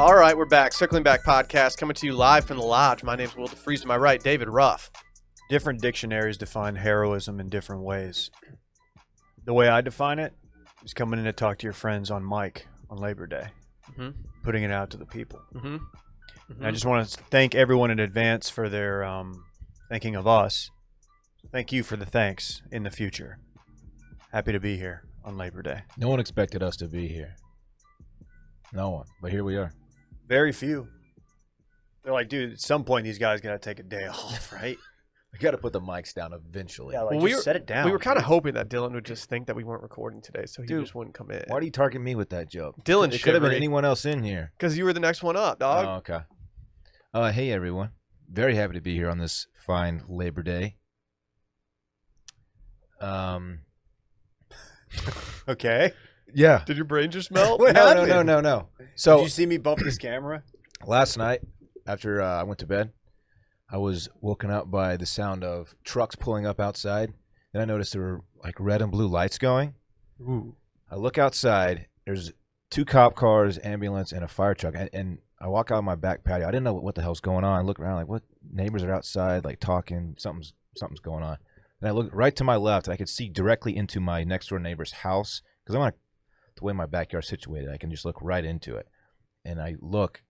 All right, we're back. Circling Back podcast coming to you live from the lodge. My name's Will DeFreeze. To my right, David Ruff. Different dictionaries define heroism in different ways. The way I define it is coming in to talk to your friends on mic on Labor Day, putting it out to the people. And I just want to thank everyone in advance for their thanking of us. Thank you for the thanks in the future. Happy to be here on Labor Day. No one expected us to be here. No one. But here we are. Very few. They're like, dude, at some point these guys got to take a day off, right? We got to put the mics down eventually. Yeah, like, just set it down. We were kind of hoping that Dylan would just think that we weren't recording today, so he just wouldn't come in. Why are you targeting me with that joke? Dylan It could have been anyone else in here. Because you were the next one up, dog. Oh, okay. Hey, everyone. Very happy to be here on this fine Labor Day. Okay. Yeah. Did your brain just melt? No. So did you see me bump this camera? last night, after I went to bed, I was woken up by the sound of trucks pulling up outside. Then I noticed there were like red and blue lights going. Ooh. I look outside. There's 2 cop cars, ambulance, and a fire truck. And I walk out of my back patio. I didn't know what the hell's going on. I look around like, what? Neighbors are outside, like talking. Something's going on. And I look right to my left, and I could see directly into my next door neighbor's house because I'm like the way my backyard's situated. I can just look right into it. And I look,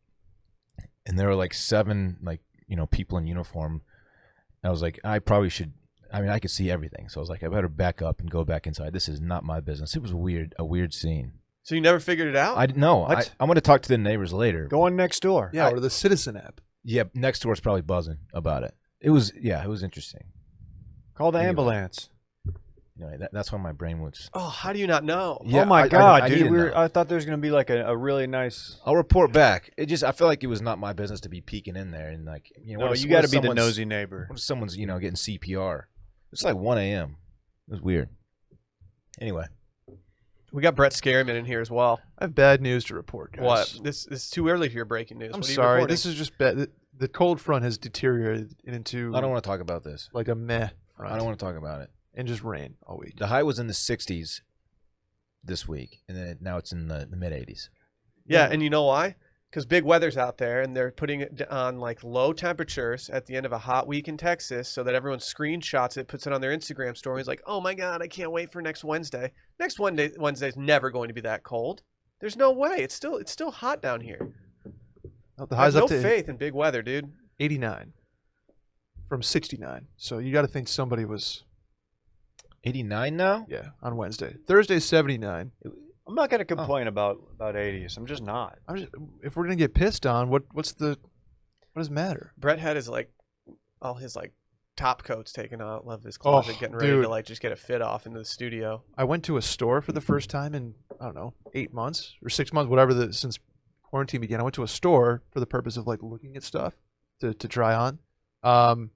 and there were like 7 people in uniform. And I was like, I probably should. I mean, I could see everything, so I was like, I better back up and go back inside. This is not my business. It was a weird scene. So you never figured it out? I'm going to talk to the neighbors later. Go on next door. Yeah, or the Citizen app. Yeah, next door's probably buzzing about it. It was interesting. Call the Anyway. ambulance. That's why my brain was. Oh, how do you not know? Yeah, oh my God, I dude! need to know. I thought there was gonna be like a really nice. I'll report back. I feel like it was not my business to be peeking in there and like No, you got to be the nosy neighbor. What if someone's getting CPR? It's like 1 a.m. It was weird. Anyway, We got Brett Scaryman in here as well. I have bad news to report, guys. What? This is too early for your breaking news. I'm What are you sorry. reporting? This is just bad. The cold front has deteriorated into I don't want to talk about this. like a meh front. I don't want to talk about it. And just rain all week. The high was in the 60s this week, and then now it's in the mid 80s. Yeah, and you know why? Because big weather's out there, and they're putting it on like low temperatures at the end of a hot week in Texas, so that everyone screenshots it, puts it on their Instagram stories, like, "Oh my God, I can't wait for next Wednesday." Next Wednesday's never going to be that cold. There's no way. It's still hot down here. Oh, the I have high's no up to faith in big weather, dude. 89 from 69. So you got to think somebody was 89 now? on Wednesday. Thursday 79. I'm not gonna complain about 80s. I'm just not. If we're gonna get pissed on, what does it matter? Brett had all his top coats taken out of his closet, getting ready dude. to just get a fit off into the studio. I went to a store for the first time in I don't know 8 months or 6 months, whatever since quarantine began. I went to a store for the purpose of looking at stuff to try on.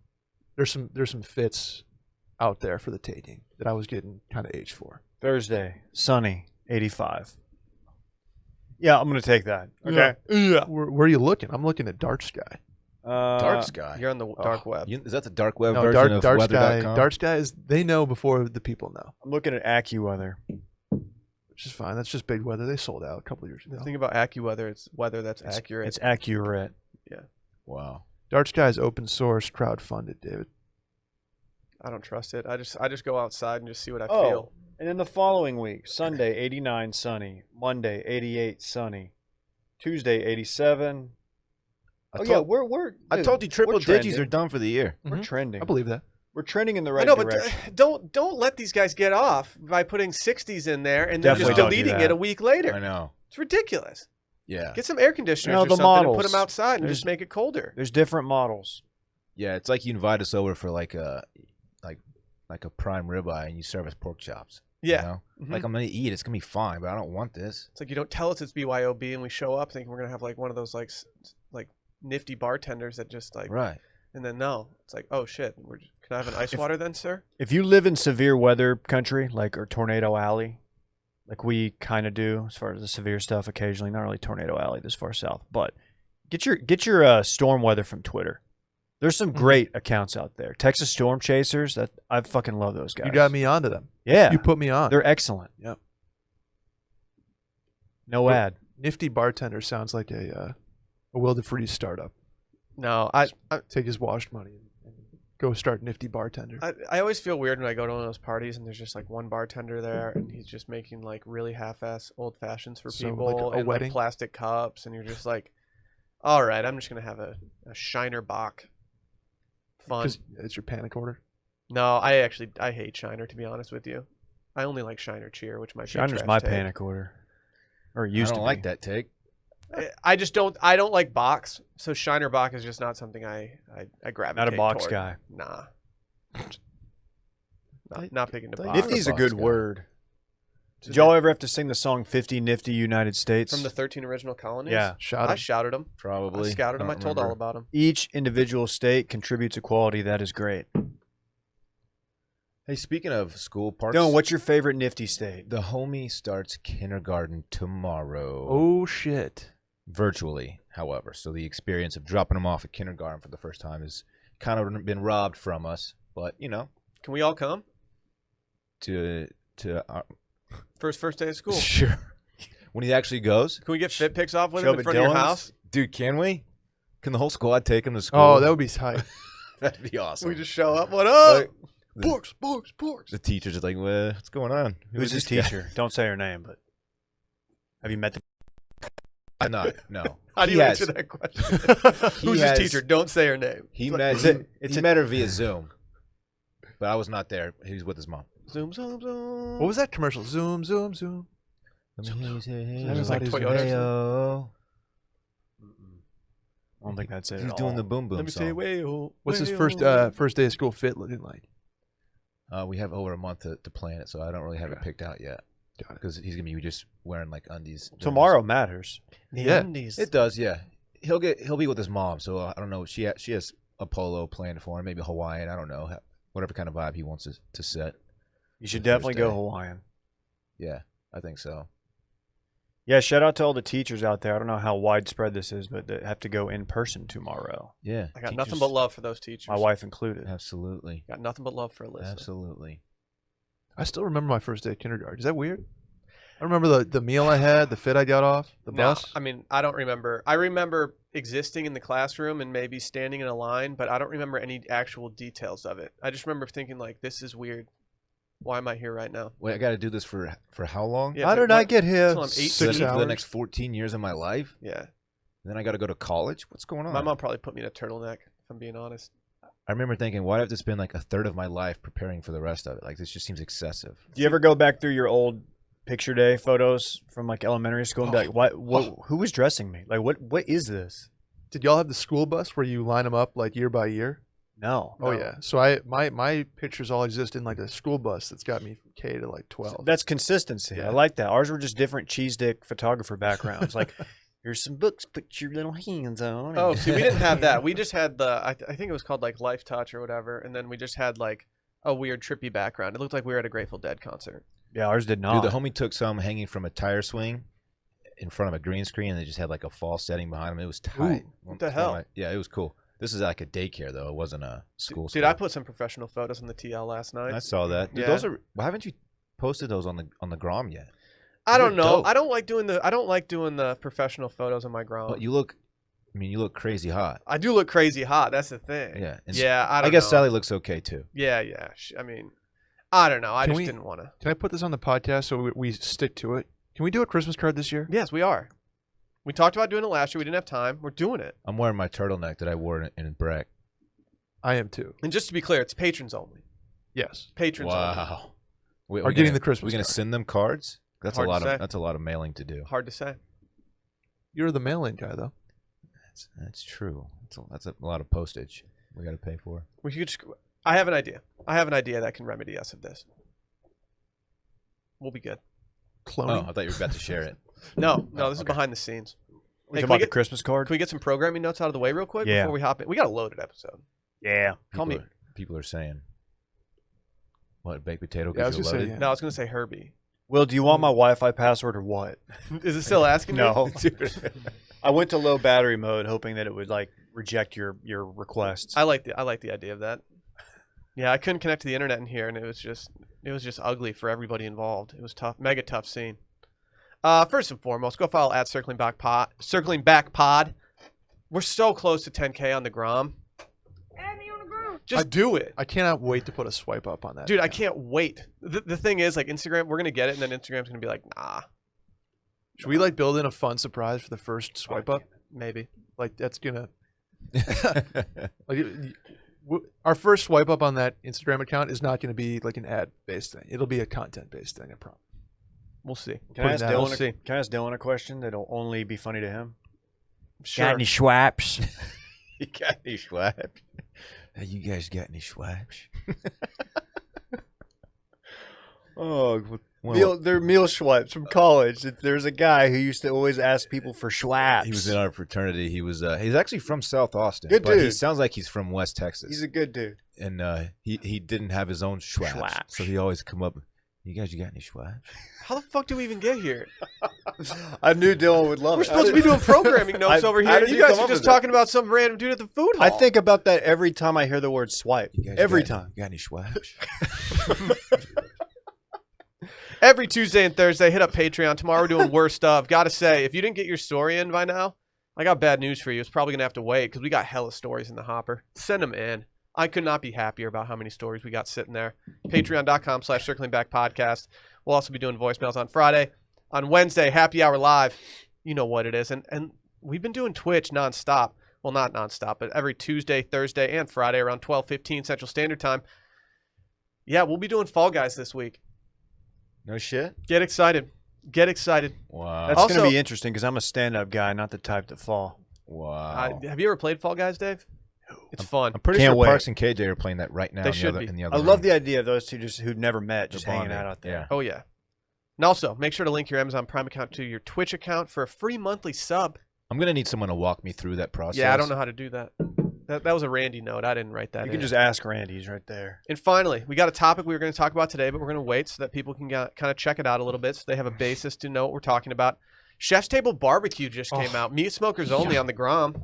There's some fits out there for the taking that I was getting kind of aged for. Thursday, sunny, 85. Yeah, I'm gonna take that. Okay. Yeah. Where are you looking? I'm looking at Dark Sky. Dark Sky. You're on the dark web. Is that the dark web No, version of Dark Sky. weather.com? Dark Sky is they know before the people know, I'm looking at AccuWeather. which is fine. That's just big weather. They sold out a couple years ago. The thing about AccuWeather, it's weather that's accurate. It's accurate. Wow. Dark Sky is open source, crowdfunded, David. I don't trust it. I just go outside and just see what I Oh, feel. and then the following week, Sunday, 89, sunny. Monday, 88, sunny. Tuesday, 87. We're. I dude, told you triple we're digits trending. are done for the year. We're trending. I believe that. We're trending in the I right know, but direction. don't let these guys get off by putting 60s in there and then Definitely just don't do deleting that. it a week later. I know. It's ridiculous. Yeah. Get some air conditioners No, or the something and put models. them outside and There's- just make it colder. There's different models. Yeah, it's like you invite us over for like a prime ribeye and you serve us pork chops. Yeah. You know? Mhm. Like I'm gonna eat it's gonna be fine, but I don't want this. It's like you don't tell us it's BYOB and we show up thinking we're going to have one of those nifty bartenders that just Right. and then no. It's like, "Oh shit, can I have an ice water then, sir?" If you live in severe weather country, or Tornado Alley, like we kind of do, as far as the severe stuff occasionally, not really Tornado Alley this far south, but get your storm weather from Twitter. There's some great accounts out there. Texas Storm Chasers, that I fucking love those guys. You got me onto them. Yeah. You put me on. They're excellent. Yep. No ad. Nifty bartender sounds like a a Will DeFreeze startup. No, Take his washed money and go start Nifty Bartender. I always feel weird when I go to one of those parties and there's just like one bartender there and he's just making like really half-ass old fashions for So, people like, a and wedding? like plastic cups, and you're just like, all right, I'm just gonna have a Shiner Bock. Fun. Because it's your panic order. No, I hate Shiner, to be honest with you. I only like Shiner Cheer, which might be a Shiner's trash my take. panic order. Or it I used don't to like be. that take. I just don't. I don't like box, so Shiner Bock is just not something I gravitate. Not a box toward. guy. Nah. Not big into Thought box. you Nifty's a box good guy. word. Did y'all ever have to sing the song 50 Nifty United States? From the 13 original colonies. Yeah. Shout I out. shouted them. Probably. I scouted them. I don't told all remember. about them. Each individual state contributes a quality that is great. Hey, speaking of school parks, Dylan, what's your favorite Nifty state? the homie starts kindergarten tomorrow. Oh shit. Virtually, however. So the experience of dropping him off at kindergarten for the first time has kind of been robbed from us. But, you know, Can we all come? to First day of school. Sure. When he actually goes, Can we get fit pics off with Show him up in at front of your Dylan's? house? dude, can we? Can the whole squad take him to school? Oh, that would be tight. That'd be awesome. We just show up. What up? Like, Porks. the teacher's just like, what's going on? Who's his this guy?" teacher? Don't say her name, but have you met the I'm not. No. How do He you has- answer that question? Who's has- his teacher? Don't say her name. He Like, met. it's He a- met her via Zoom, but I was not there. He was with his mom. Zoom, zoom, zoom. What was that commercial? Zoom, zoom, zoom. It was like Everybody's Toyota. Hey-o. I don't think that's it. He's at doing all. the boom boom Let me song. say, way-o, What's his way-o. first day of school fit looking like? We have over a month to plan it, so I don't really have it Okay. picked out yet. Got it. Because he's gonna be just wearing like undies. during Tomorrow matters. The Yeah. undies. this. It does, yeah. He'll be with his mom, so I don't know. She has a polo planned for him, maybe Hawaiian. I don't know, whatever kind of vibe he wants to set. You should The first definitely go day. Hawaiian. Yeah, I think so. Yeah, shout out to all the teachers out there. I don't know how widespread this is, but they have to go in person tomorrow. Yeah, I got teachers- nothing but love for those teachers. My wife included. Absolutely, Got nothing but love for Alyssa. absolutely. I still remember my first day of kindergarten. Is that weird? I remember the meal I had, the fit I got off, the No, bus. I mean, I don't remember. I remember existing in the classroom and maybe standing in a line, but I don't remember any actual details of it. I just remember thinking like, this is weird. Why am I here right now? Wait, I got to do this for how long? Yeah, How but did I what- get here? Until I'm 18. 6 for the hours. next 14 years of my life. Yeah. Then I got to go to college. What's going on? My mom probably put me in a turtleneck, if I'm being honest. I remember thinking, why do I have to spend like a third of my life preparing for the rest of it? Like this just seems excessive. Do you ever go back through your old picture day photos from like elementary school and be like, who was dressing me? Like, what is this? Did y'all have the school bus where you line them up like year by year? No. Oh No. yeah. So my pictures all exist in like a school bus that's got me from K to like 12. That's consistency. Yeah. I like that. Ours were just different cheese dick photographer backgrounds. Like, here's some books, put your little hands on. Oh, see, we didn't have that. We just had I think it was called like Life Touch or whatever, and then we just had like a weird trippy background. It looked like we were at a Grateful Dead concert. Yeah, ours did not. Dude, the homie took some hanging from a tire swing in front of a green screen, and they just had like a false setting behind him. It was tight. what the hell? Yeah, it was cool. This is like a daycare though. It wasn't a school. Dude, I put some professional photos on the TL last night. I saw that. Dude, Yeah. those are. Why haven't you posted those on the Grom yet? I don't They're know. dope. I don't like doing the professional photos on my Grom. But you look. I mean, you look crazy hot. I do look crazy hot. That's the thing. Yeah. And Yeah, I don't I guess know. Sally looks okay too. Yeah, yeah. I mean, I don't know. I Can just we- didn't want to. Can I put this on the podcast so we stick to it? Can we do a Christmas card this year? Yes, we are. We talked about doing it last year. We didn't have time. We're doing it. I'm wearing my turtleneck that I wore in Breck. I am too. And just to be clear, it's patrons only. Yes. Patrons only. Wow. Are getting the Christmas We're gonna card. send them cards. That's Hard a to lot say. of a lot of mailing to do. Hard to say. You're the mail-in guy though. That's true. That's a lot of postage we got to pay for. We could. I have an idea. I have an idea that can remedy us of this. We'll be good. Oh, Cloning. I thought you were about to share it. No, Oh, this is okay. behind the scenes. We Hey, talking can, we about the get, Christmas card? can we get some programming notes out of the way real quick Yeah. before we hop in? We got a loaded episode. Yeah. Call me. People are saying, "What baked potato Yeah, I gets was you gonna say, loaded?" yeah. No, I was gonna say Herbie. Will, do you want my Wi-Fi password or what? Is it still asking me? No. I went to low battery mode, hoping that it would like reject your requests. I like the idea of that. Yeah, I couldn't connect to the internet in here, and it was just ugly for everybody involved. It was tough, mega tough scene. First and foremost, go follow at Circling Back Pod We're so close to 10K on the Grom. Just do it. I cannot wait to put a swipe up on that. Dude, I account. can't wait. The thing is, like, Instagram, we're going to get it, and then Instagram's going to be like, nah. Should we like build in a fun surprise for the first swipe up? Maybe. Like that's gonna like our first swipe up on that Instagram account is not gonna be like an ad based thing. It'll be a content based thing. I promise. We'll see. Can I ask Putting that- We'll see. Can I ask Dylan a question that'll only be funny to him? Sure. Got any schwaps? You got any swipes? Hey, you guys got any swipes? Oh, they're meal swipes from college. There's a guy who used to always ask people for schwaps. He was in our fraternity. He's actually from South Austin. Good but He dude. sounds like he's from West Texas. He's a good dude. And he didn't have his own schwaps. Schwaps. So he always come up, you got any schwaps? How the fuck do we even get here? I knew Dylan would love We're it. supposed to be doing programming notes over how here. did You you guys come are up just with that? talking about some random dude at the food hall. I think about that every time I hear the word swipe. You guys Every got time. You got any schwaps? every Tuesday and Thursday, hit up Patreon. Tomorrow we're doing worst stuff. Gotta say, if you didn't get your story in by now, I got bad news for you. It's probably gonna have to wait because we got hella stories in the hopper. Send them in. I could not be happier about how many stories we got sitting there. Patreon.com/circlingbackpodcast. We'll also be doing voicemails on Friday. On Wednesday, Happy Hour Live. You know what it is. And we've been doing Twitch nonstop. Well, not nonstop, but every Tuesday, Thursday, and Friday around 12:15 Central Standard Time. Yeah, we'll be doing Fall Guys this week. No shit? Get excited. Get excited. Wow. That's Also- going to be interesting because I'm a stand-up guy, not the type to fall. Wow. Have you ever played Fall Guys, Dave? It's fun. I'm pretty Can't sure wait. Parks and KJ are playing that right now. They in the should other, be. in the other I love room. the idea of those two just who'd never met, just They're hanging bonding. out there. Yeah. Oh, yeah. And also, make sure to link your Amazon Prime account to your Twitch account for a free monthly sub. I'm going to need someone to walk me through that process. Yeah, I don't know how to do that. That was a Randy note. I didn't write that You in. can just ask Randy. He's right there. And finally, we got a topic we were going to talk about today, but we're going to wait so that people can kind of check it out a little bit so they have a basis to know what we're talking about. Chef's Table Barbecue just came out. Meat smokers only on the Grom.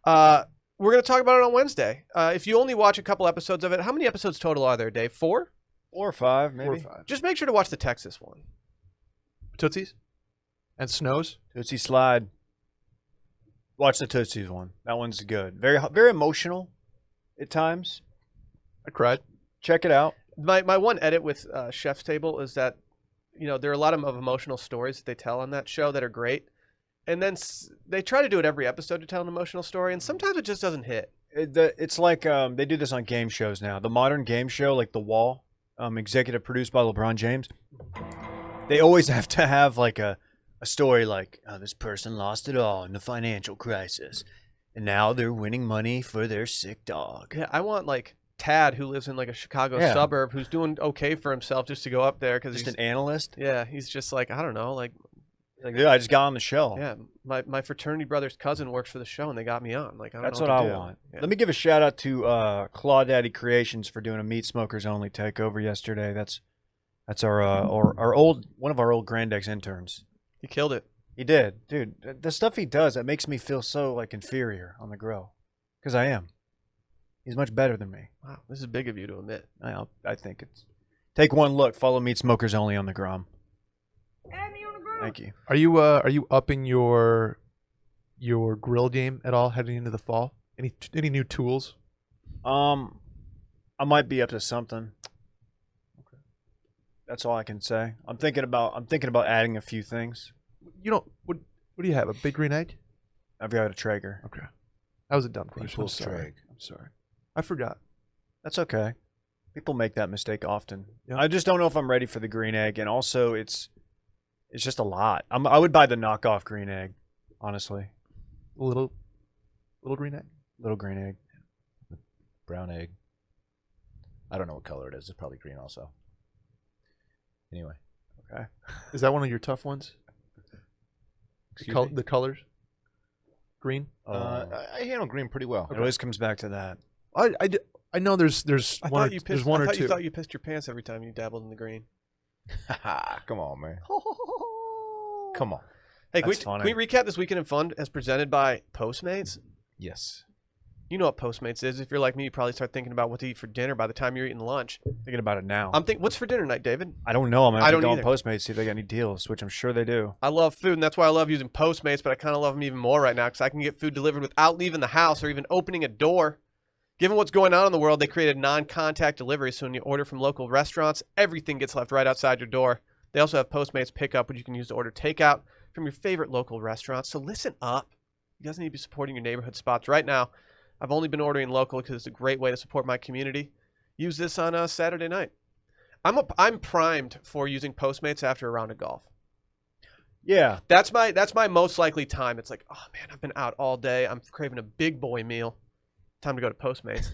We're going to talk about it on Wednesday. If you only watch a couple episodes of it, how many episodes total are there, Dave? 4? 4 or 5, maybe. 4 or 5. Just make sure to watch the Texas one. Tootsies and Snows. Tootsie Slide. Watch the Tootsies one. That one's good. Very, very emotional at times. I cried. Check it out. My one edit with Chef's Table is that, there are a lot of emotional stories that they tell on that show that are great. And then they try to do it every episode to tell an emotional story, and sometimes it just doesn't hit. It's like they do this on game shows now. The modern game show, like The Wall, executive produced by LeBron James, they always have to have like a story like, this person lost it all in the financial crisis, and now they're winning money for their sick dog. Yeah, I want like Tad, who lives in like a Chicago Yeah. suburb, who's doing okay for himself, just to go up there because Just he's an analyst. yeah, he's just like I don't know, like Like, yeah, I just got on the show. yeah, my fraternity brother's cousin works for the show and they got me on. Like I don't That's know what to I do. want. Yeah. Let me give a shout out to Clawdaddy Creations for doing a meat smokers only takeover yesterday. That's our one of our old Grandex interns. He killed it. He did, dude. The stuff he does, that makes me feel so like inferior on the grill, because I am. He's much better than me. Wow, this is big of you to admit. I think it's. Take one look. Follow Meat Smokers Only on the Grom. Thank you. Are you upping your grill game at all heading into the fall? Any new tools? I might be up to something. Okay. That's all I can say. I'm thinking about adding a few things. You know what do you have? A big green egg? I've got a Traeger. Okay. That was a dumb question. I'm People's sorry. Traeg. I'm sorry. I forgot. That's okay. People make that mistake often. Yeah. I just don't know if I'm ready for the green egg, and also it's just a lot. I would buy the knockoff green egg, honestly. Little green egg? Little green egg. Brown egg. I don't know what color it is. It's probably green also. Anyway. Okay. Is that one of your tough ones? Excuse me? The colors? Green? I handle green pretty well. It always comes back to that. I know there's I one thought or, you there's pissed. one I or thought two. you thought you pissed your pants every time you dabbled in the green. Come on, man. Come on. Hey, That's can funny. we recap this weekend in fun as presented by Postmates? Yes. You know what Postmates is. If you're like me, you probably start thinking about what to eat for dinner by the time you're eating lunch. Thinking about it now. I'm thinking, what's for dinner tonight, David? I don't know. I'm gonna I have to don't go on either. Postmates, see if they got any deals, which I'm sure they do. I love food, and that's why I love using Postmates, but I kind of love them even more right now because I can get food delivered without leaving the house or even opening a door. Given what's going on in the world, they created non-contact delivery, so when you order from local restaurants, everything gets left right outside your door. They also have Postmates Pickup, which you can use to order takeout from your favorite local restaurants. So listen up. You guys need to be supporting your neighborhood spots right now. I've only been ordering local because it's a great way to support my community. Use this on Saturday night. I'm primed for using Postmates after a round of golf. Yeah. That's my most likely time. It's like, oh man, I've been out all day. I'm craving a big boy meal. Time to go to Postmates.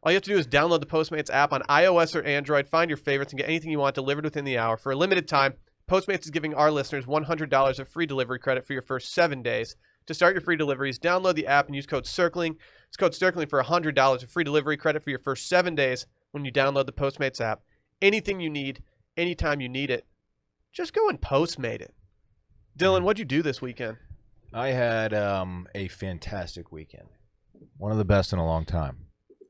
All you have to do is download the Postmates app on iOS or Android, find your favorites, and get anything you want delivered within the hour. For a limited time, Postmates is giving our listeners $100 of free delivery credit for your first 7 days. To start your free deliveries, download the app and use code CIRCLING. It's code CIRCLING for $100 of free delivery credit for your first 7 days when you download the Postmates app. Anything you need, anytime you need it, just go and Postmate it. Dylan, what'd you do this weekend? I had a fantastic weekend. One of the best in a long time.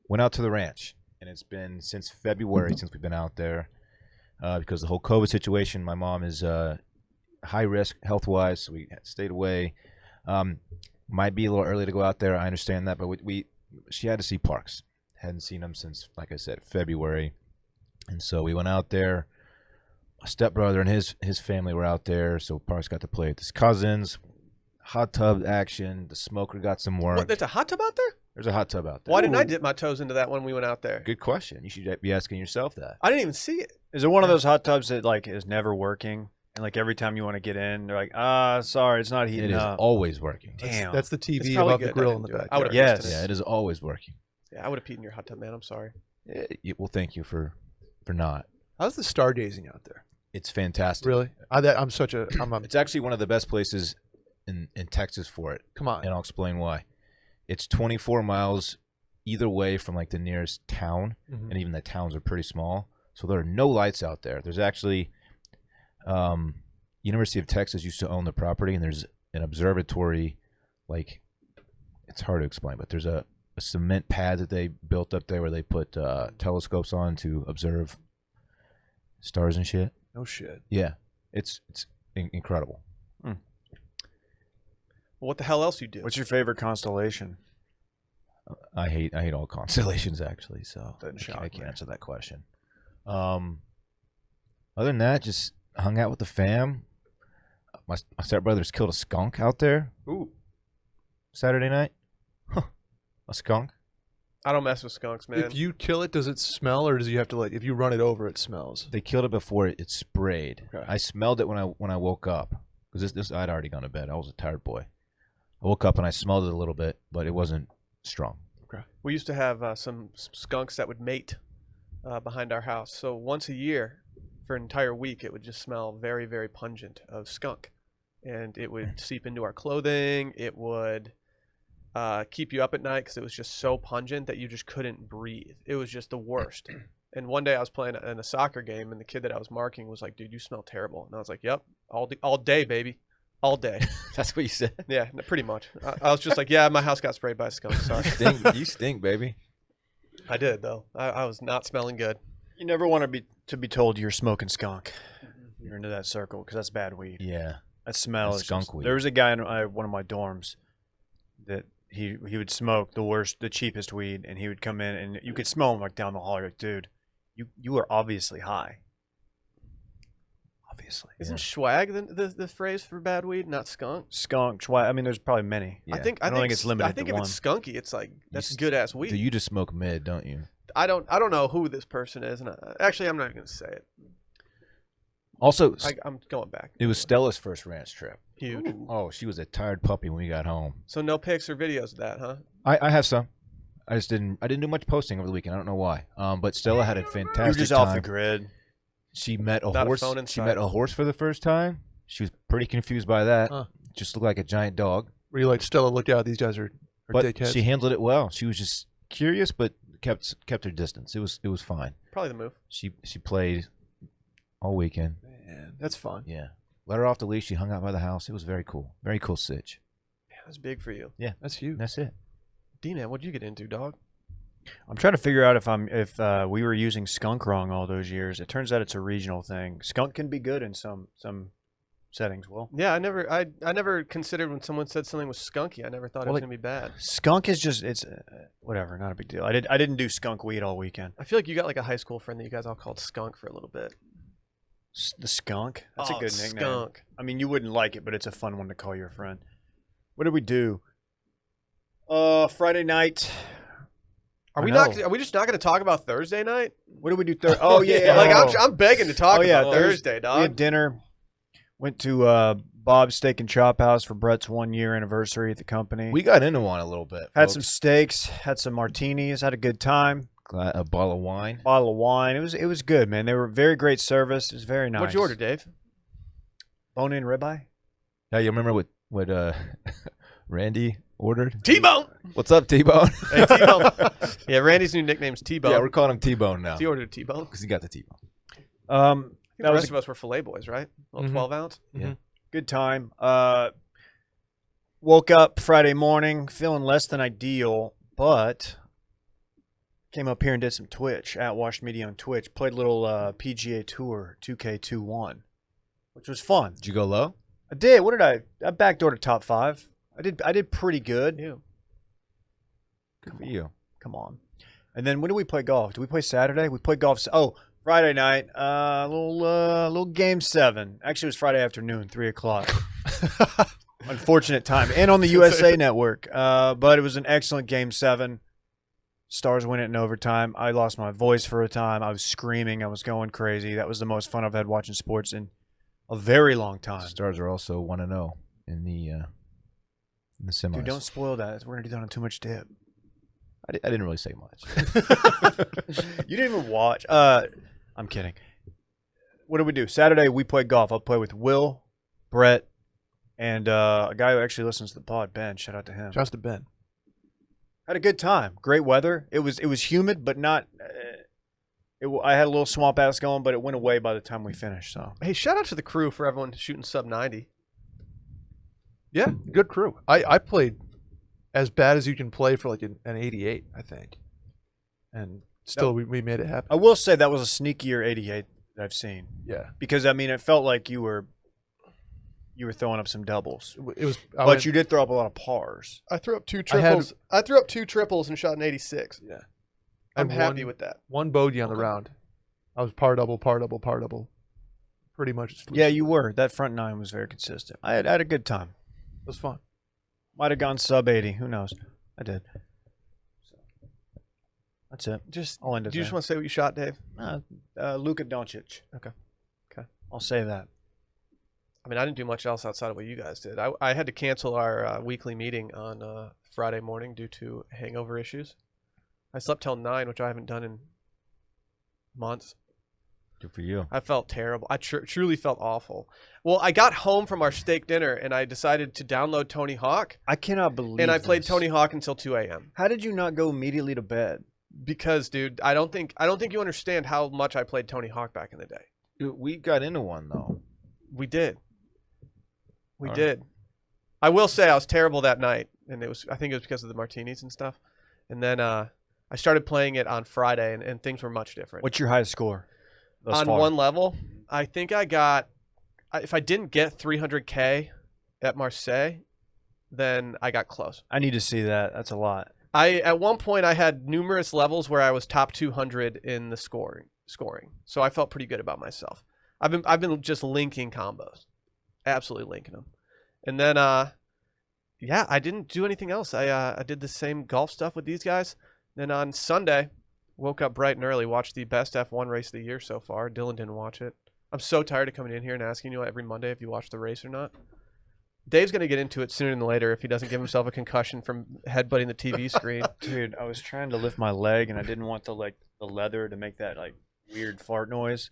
Went out to the ranch, and it's been since February since we've been out there because the whole COVID situation. My mom is high risk health-wise, so we stayed away. Might be a little early to go out there. I understand that, but she had to see Parks. Hadn't seen him since, like I said, February, and so we went out there. My stepbrother and his family were out there, so Parks got to play with his cousins. Hot tub action. The smoker got some work. What, there's a hot tub out there? There's a hot tub out there. Why didn't I dip my toes into that when we went out there? Good question. You should be asking yourself that. I didn't even see it. Is it one of those hot tubs that like is never working? And like every time you want to get in, they're like, sorry, it's not It heating is up. always working. Damn. That's the It's TV probably above the good grill I in the didn't do it. back. I would've Yes. missed Yeah, it is always working. Yeah, I would have peed in your hot tub, man. I'm sorry. Well, thank you for not. How's the stargazing out there? It's fantastic. Really? I'm a It's actually one of the best places in Texas for it, come on. and I'll explain why. It's 24 miles either way from like the nearest town, Mhm. and even the towns are pretty small. So there are no lights out there. There's actually University of Texas used to own the property, and there's an observatory. Like, it's hard to explain, but there's a cement pad that they built up there where they put telescopes on to observe stars and shit. No shit. Yeah, it's incredible. Well, what the hell else you do? What's your favorite constellation? I hate all constellations actually, so Doesn't I shock can't me. answer that question. Other than that, just hung out with the fam. My stepbrother's killed a skunk out there Ooh. Saturday night. A skunk. I don't mess with skunks, man. If you kill it, does it smell, or does you have to if you run it over, it smells? They killed it before it sprayed. Okay. I smelled it when I woke up because this I'd already gone to bed. I was a tired boy. I woke up and I smelled it a little bit, but it wasn't strong. We used to have some skunks that would mate behind our house. So once a year, for an entire week, it would just smell very, very pungent of skunk. And it would seep into our clothing. It would keep you up at night because it was just so pungent that you just couldn't breathe. It was just the worst. And one day I was playing in a soccer game, and the kid that I was marking was like, dude, you smell terrible. And I was like, yep, all day, baby. All day. That's what you said. Yeah, pretty much. I was just like, yeah, my house got sprayed by a skunk. Sorry. You stink, baby. I did, though. I was not smelling good. You never want to be told you're smoking skunk. You're into that circle because that's bad weed. Yeah. That smell That's is skunk just- weed. There was a guy in one of my dorms that he would smoke the cheapest weed, and he would come in and you could smell him like down the hall. You're like, dude, you are obviously high. Obviously. Isn't swag the phrase for bad weed, not skunk? Skunk, I mean, there's probably many. Yeah. I think it's limited I think to if one. it's skunky, it's like that's s- good ass weed. You just smoke mid, don't you? I don't know who this person is, and actually I'm not going to say it. Also, I'm going back. it was Stella's first ranch trip. Huge. Oh, she was a tired puppy when we got home. So no pics or videos of that, huh? I have some. I didn't do much posting over the weekend. I don't know why. But Stella had a fantastic You're just time. off the grid. She met a Not a horse. phone in She sight. met a horse for the first time. She was pretty confused by that. Huh. Just looked like a giant dog. Were you like, Stella, look out, these guys are But dickheads? she handled it well. She was just curious, but kept her distance. It was fine. Probably the move. She played all weekend. Man, that's fun. Yeah. Let her off the leash. She hung out by the house. It was very cool. Very cool sitch. Man, that's big for you. Yeah. That's huge. And that's it. D-Man, what'd you get into, dog? I'm trying to figure out if we were using skunk wrong all those years. It turns out it's a regional thing. Skunk can be good in some settings. Well, Yeah, I never considered when someone said something was skunky. I never thought it was gonna be bad. skunk is just it's whatever, not a big deal. I didn't do skunk weed all weekend. I feel like you got like a high school friend that you guys all called Skunk for a little bit. The skunk. That's Oh, a good nickname. Skunk. I mean, you wouldn't like it, but it's a fun one to call your friend. What did we do? Friday night. Are I we know. not? Are we just not going to talk about Thursday night? What did we do Thursday? Oh yeah, Like oh. I'm begging to talk about Thursday, We dog. had dinner. Went to Bob's Steak and Chop House for Brett's 1-year anniversary at the company. We got into one a little bit. had folks. some steaks, had some martinis, had a good time. A bottle of wine. Bottle of wine. It was good, man. They were very great service. It was very nice. What'd you order, Dave? Bone-in ribeye. Yeah, you remember what Randy ordered? T-Bone. What's up, T-Bone? Hey, T-Bone. Yeah, Randy's new nickname's T-Bone. Yeah, we're calling him T-Bone now He ordered a T-Bone. because he got the T-Bone. The That was rest of us were filet boys, right? Little Mhm. 12 ounce. Yeah. good time. Woke up Friday morning feeling less than ideal, but came up here and did some Twitch at Washed Media on Twitch. Played a little PGA Tour 2K21, which was fun. Did you go low? I did. What did I backdoored to top 5. I did pretty good. Yeah. Good for you. Come on. And then when did we play golf? Did we play Saturday? We played golf. Oh, Friday night. Little game 7. Actually, it was Friday afternoon, 3:00. Unfortunate time, and on the USA Network. But it was an excellent game 7. Stars win it in overtime. I lost my voice for a time. I was screaming. I was going crazy. That was the most fun I've had watching sports in a very long time. Stars are also 1-0 in the semis. Dude, don't spoil that. We're gonna do that on too much dip. I didn't really say much. You didn't even watch. I'm kidding. What did we do? Saturday we played golf. I'll play with Will, Brett, and a guy who actually listens to the pod, Ben. Shout out to him. Just a Ben. Had a good time. Great weather. It was humid, but not. I had a little swamp ass going, but it went away by the time we finished. So Hey, shout out to the crew for everyone shooting sub 90. Yeah, good crew. I played as bad as you can play for like an 88, I think. And still, we made it happen. I will say that was a sneakier 88 that I've seen, Yeah. because I mean it felt like you were throwing up some doubles, It was. but you did throw up a lot of pars. I threw up 2 I had- triples. I threw up 2 triples and shot an 86. Yeah. I'm I happy won- with that. One bogey on the Okay. round. I was par double, par double, par double. Pretty much. exclusive. Yeah, you were. That front 9 was very consistent. I had a good time. It was fun. Might have gone sub 80. Who knows? I did. So, that's it. Just I'll end it do you just there. want to say what you shot, Dave? Luka Doncic. Okay. I'll say that. I mean, I didn't do much else outside of what you guys did. I had to cancel our weekly meeting on Friday morning due to hangover issues. I slept till 9, which I haven't done in months. Good for you. I felt terrible. I truly felt awful. Well, I got home from our steak dinner and I decided to download Tony Hawk, I cannot believe. and I played this. Tony Hawk until 2 a.m. How did you not go immediately to bed? Because, dude, I don't think you understand how much I played Tony Hawk back in the day. Dude, we got into one though. We did. We All right. did. I will say I was terrible that night, and I think it was because of the martinis and stuff. And then I started playing it on Friday, and things were much different. What's your highest score? thus On far? one level, I think I got, if I didn't get 300K at Marseille, then I got close. I need to see that. That's a lot. At one point I had numerous levels where I was top 200 in the scoring. So I felt pretty good about myself. I've been just linking combos. Absolutely linking them. And then yeah, I didn't do anything else. I did the same golf stuff with these guys. Then on Sunday, woke up bright and early, watched the best F1 race of the year so far. Dylan didn't watch it. I'm so tired of coming in here and asking you every Monday if you watched the race or not. Dave's going to get into it sooner than later if he doesn't give himself a concussion from headbutting the TV screen. Dude, I was trying to lift my leg and I didn't want the leather to make that like weird fart noise.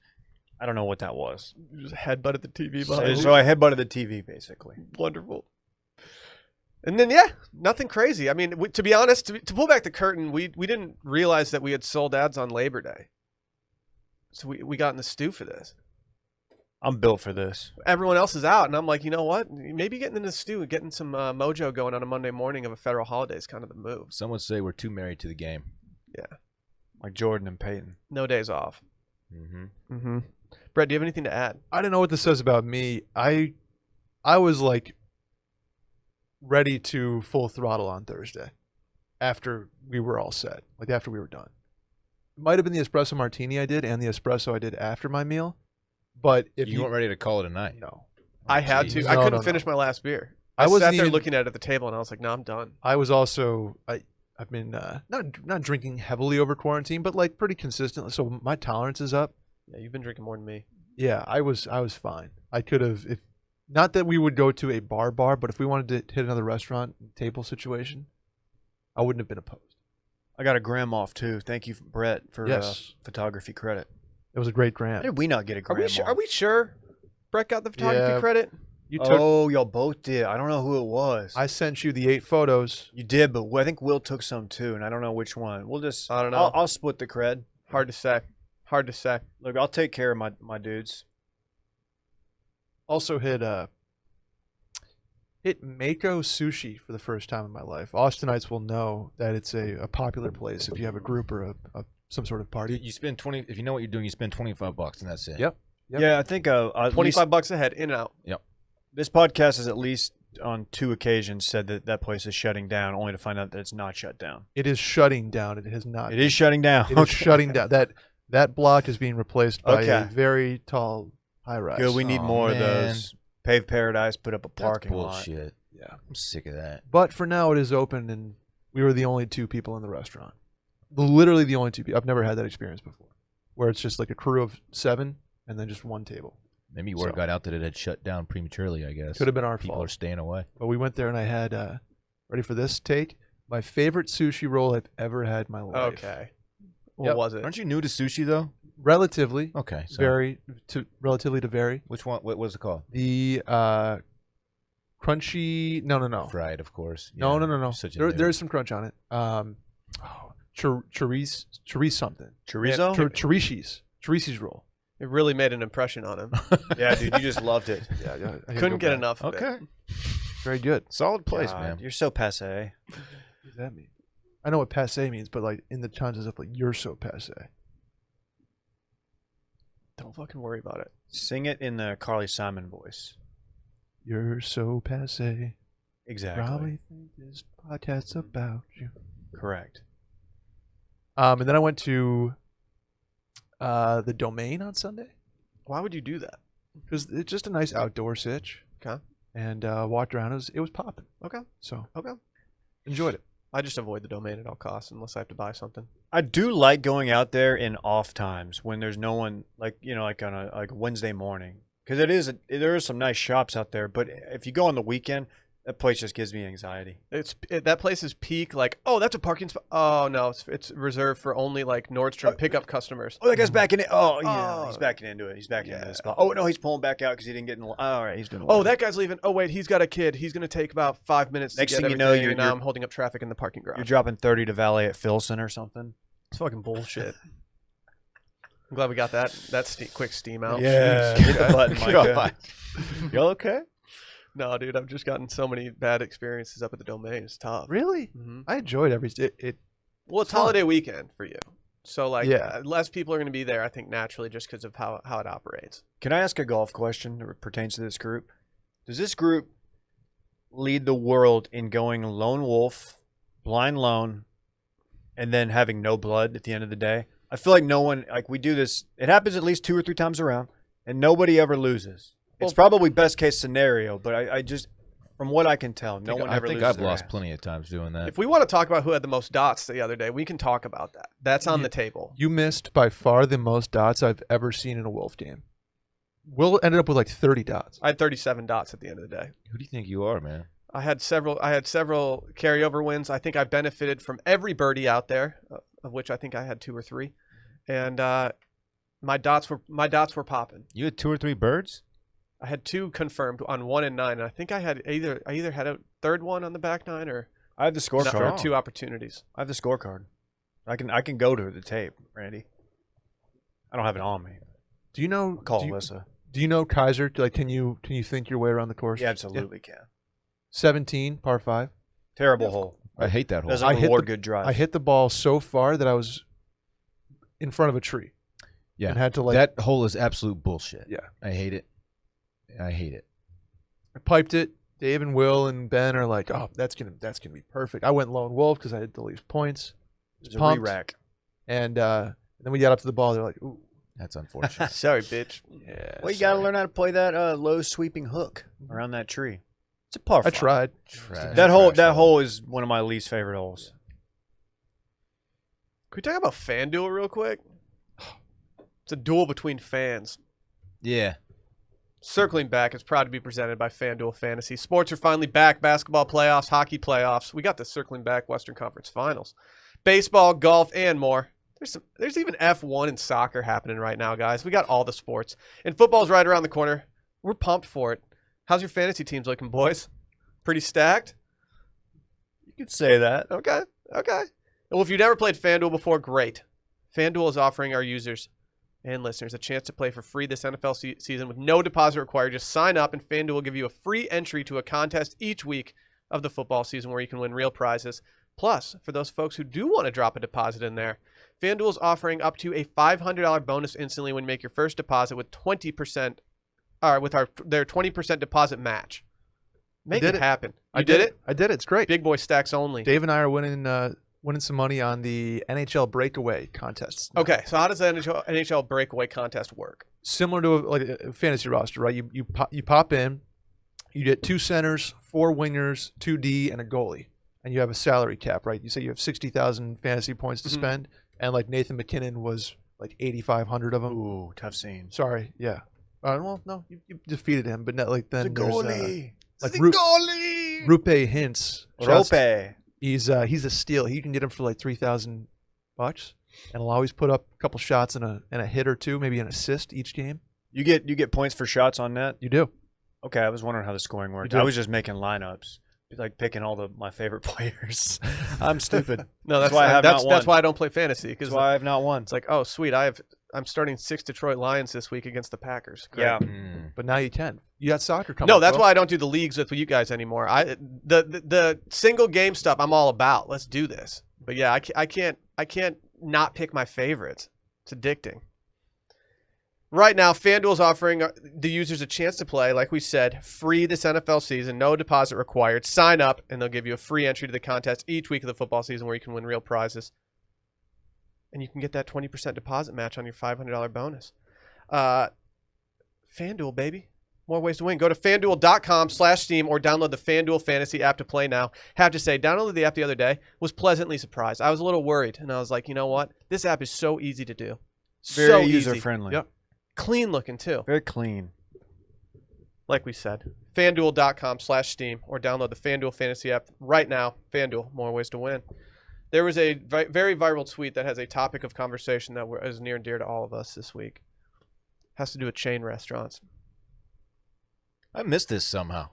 I don't know what that was. You just headbutted the TV So, behind you. I headbutted the TV basically. Wonderful. And then, yeah, nothing crazy. I mean, to be honest, to pull back the curtain, we didn't realize that we had sold ads on Labor Day. So we got in the stew for this. I'm built for this. Everyone else is out, and I'm like, you know what? Maybe getting in the stew and getting some mojo going on a Monday morning of a federal holiday is kind of the move. Some would say we're too married to the game. Yeah. Like Jordan and Peyton. No days off. Mm-hmm. Brett, do you have anything to add? I don't know what this says about me. I was like ready to full throttle on Thursday after we were all set, like after we were done. It might have been the espresso martini I did and the espresso I did after my meal. But if You weren't ready to call it a night. no, I had to. Jeez. I No, couldn't no, finish no. my last beer. I I wasn't sat there even- looking at the table, and I was like, no, I'm done. I was also I've been not drinking heavily over quarantine, but like pretty consistently. So my tolerance is up. Yeah, you've been drinking more than me. Yeah, I was fine. I could have, if not that we would go to a bar, but if we wanted to hit another restaurant table situation, I wouldn't have been opposed. I got a gram off too. Thank you, Brett, for Yes. photography credit. It was a great How grant. did we not get a gram off? Are we sure? Brett got the photography Yeah. credit. You took. Oh, y'all both did. I don't know who it was. I sent you the 8 photos. You did, but I think Will took some too, and I don't know which one. We'll just. I don't know. I'll split the cred. Hard to say. Hard to say. Look, I'll take care of my dudes. Also hit Mako Sushi for the first time in my life. Austinites will know that it's a popular place if you have a group or some sort of party. You spend 20. If you know what you're doing, you spend $25, and that's it. Yep. Yep. Yeah, I think at 25 bucks a head, in and out. this podcast has at least on 2 occasions said that that place is shutting down, only to find out that it's not shut down. It is shutting down. It has not. It is shutting down. It is shutting down. That block is being replaced by Okay. a very tall high rise. Good. We need Aw, more of man. those. Pave Paradise put up a That's parking lot. bullshit. Yeah. I'm sick of that. But for now, it is open, and we were the only 2 people in the restaurant. Literally the only 2 people. I've never had that experience before, where it's just like a crew of 7 and then just 1 table. Maybe word So- got out that it had shut down prematurely. I guess Could have been our people fault. are staying away. But we went there, and I had ready for this take, my favorite sushi roll I've ever had in my life. Okay. What Yep. was it? Aren't you new to sushi though? Relatively, Okay. So relatively to very. which one? What was it called? The crunchy. No. Fried, of course. No. Yeah, such a There, noob. there's some crunch on it. Chorizo something. Chorizo? Chorizo's roll. It really made an impression on him. Yeah, dude, you just loved it. Yeah, I gotta Couldn't go get back. enough of it. Okay. Very good. Solid place, God, man. You're so passe. What does that mean? I know what passe means, but like in the context of like you're so passe. Don't fucking worry about it. Sing it in the Carly Simon voice. You're so passe. Exactly. Probably think this podcast's about you. Correct. And then I went to the Domain on Sunday Why would you do that? because it's just a nice outdoor sitch. Okay. And walked around. It was popping. Okay. So Okay. enjoyed it. I just avoid the domain at all costs unless I have to buy something. I do like going out there in off times when there's no one, like like on a Wednesday morning, because there are some nice shops out there. But if you go on the weekend, that place just gives me anxiety. That place is peak. Like, oh, that's a parking spot. Oh no, it's reserved for only like Nordstrom pickup customers. Oh, that guy's backing in. Oh, yeah, Oh. he's backing into it. He's backing into Yeah. the spot. Oh no, he's pulling back out because he didn't get in. All right, he's doing. Oh, that guy's leaving. Oh wait, he's got a kid. He's gonna take about 5 minutes. Next to get thing you know, everything, you're- and now you're- I'm holding up traffic in the parking garage. You're dropping 30 to valet at Filson or something. It's fucking bullshit. I'm glad we got that quick steam out. Yeah, hit the button, Micah. You okay? No, dude, I've just gotten so many bad experiences up at the domain. It's tough. Really? hmm I enjoyed it. Well, it's Fun. holiday weekend for you, so like Yeah. less people are going to be there. I think naturally, just because of how it operates. Can I ask a golf question that pertains to this group? Does this group lead the world in going lone wolf, blind lone, and then having no blood at the end of the day? I feel like no one, like we do this, it happens at least 2 or 3 times around, and nobody ever loses. It's probably best case scenario, but I just, from what I can tell, no one ever I think loses I've their lost ass. plenty of times doing that. If we want to talk about who had the most dots the other day, we can talk about that. That's on the table. You missed by far the most dots I've ever seen in a Wolf game. Will ended up with like 30 dots. I had 37 dots at the end of the day. Who do you think you are, man? I had several carryover wins. I think I benefited from every birdie out there, of which I think I had 2 or 3, and my dots were popping. You had 2 or 3 birds? I had 2 confirmed on 1 and 9, and I think I either had a third one on the back 9 or I have the scorecard. or 2 opportunities. I have the scorecard. I can go to the tape, Randy. I don't have it on me. Do you know? Call do you, Alyssa. Do you know Kaiser? Like, can you think your way around the course? You absolutely can. 17, par 5. Terrible hole. I hate that hole. Doesn't I hit reward the- good drives. I hit the ball so far that I was in front of a tree. Yeah, And had to that hole is absolute bullshit. Yeah. I hate it. I hate it. I piped it. Dave and Will and Ben are like, "Oh, that's gonna be perfect." I went lone wolf because I had the least points. It's a pumped. re-rack. And then we got up to the ball. They're like, "Ooh, That's unfortunate. Sorry, bitch. yeah." Well, you got to sorry." learn how to play that low sweeping hook around that tree. It's a par I five. tried. Trash. That hole is one of my least favorite holes. Can we talk about FanDuel real quick? It's a duel between fans. Yeah. Circling back, it's proud to be presented by FanDuel Fantasy. Sports are finally back. Basketball playoffs, hockey playoffs. We got the circling back Western Conference Finals. Baseball, golf, and more. There's even F1 and soccer happening right now, guys. We got all the sports. And football's right around the corner. We're pumped for it. How's your fantasy teams looking, boys? Pretty stacked? You could say that. Okay. Well, if you've never played FanDuel before, great. FanDuel is offering our users and listeners a chance to play for free this NFL season with no deposit required. Just sign up, and FanDuel will give you a free entry to a contest each week of the football season where you can win real prizes. Plus, for those folks who do want to drop a deposit in there, FanDuel is offering up to a $500 bonus instantly when you make your first deposit with 20%, their 20% deposit match. Make it happen. I did it. It's great. Big boy stacks only. Dave and I are winning some money on the NHL breakaway contests. now. Okay, so how does the NHL breakaway contest work? Similar to a fantasy roster, right? You pop in, you get 2 centers, 4 wingers, 2D, and a goalie, and you have a salary cap, right? You say you have 60,000 fantasy points to spend, and like Nathan McKinnon was like 8,500 of them. Ooh, tough scene. Sorry, yeah. Well, no, you defeated him, but not like then. The goalie. Like The goalie. Rupe Hintz. Rope. He's a steal. You can get him for like $3,000, and he'll always put up a couple shots and a hit or two, maybe an assist each game. You get points for shots on net? You do. Okay, I was wondering how the scoring worked. do. I was just making lineups, like picking all my favorite players. I'm stupid. No, That's why I have not won. That's why I don't play fantasy, because That's why I've not won. it's like, oh sweet, I'm starting 6 Detroit Lions this week against the Packers. Great. Yeah. But now you can. You got soccer coming. No, up, that's bro. why I don't do the leagues with you guys anymore. The single game stuff I'm all about. Let's do this. But yeah, I can't not pick my favorites. It's addicting. Right now, FanDuel is offering the users a chance to play, like we said, free this NFL season, no deposit required. Sign up, and they'll give you a free entry to the contest each week of the football season where you can win real prizes. And you can get that 20% deposit match on your $500 bonus. FanDuel, baby. More ways to win. Go to FanDuel.com/Steam or download the FanDuel Fantasy app to play now. Have to say, downloaded the app the other day, was pleasantly surprised. I was a little worried, and I was like, you know what? This app is so easy to do. Very so user easy. friendly. Yep. Clean looking, too. Very clean. Like we said. FanDuel.com/Steam or download the FanDuel Fantasy app right now. FanDuel, more ways to win. There was a very viral tweet that has a topic of conversation that is near and dear to all of us this week. Has to do with chain restaurants. I missed this somehow.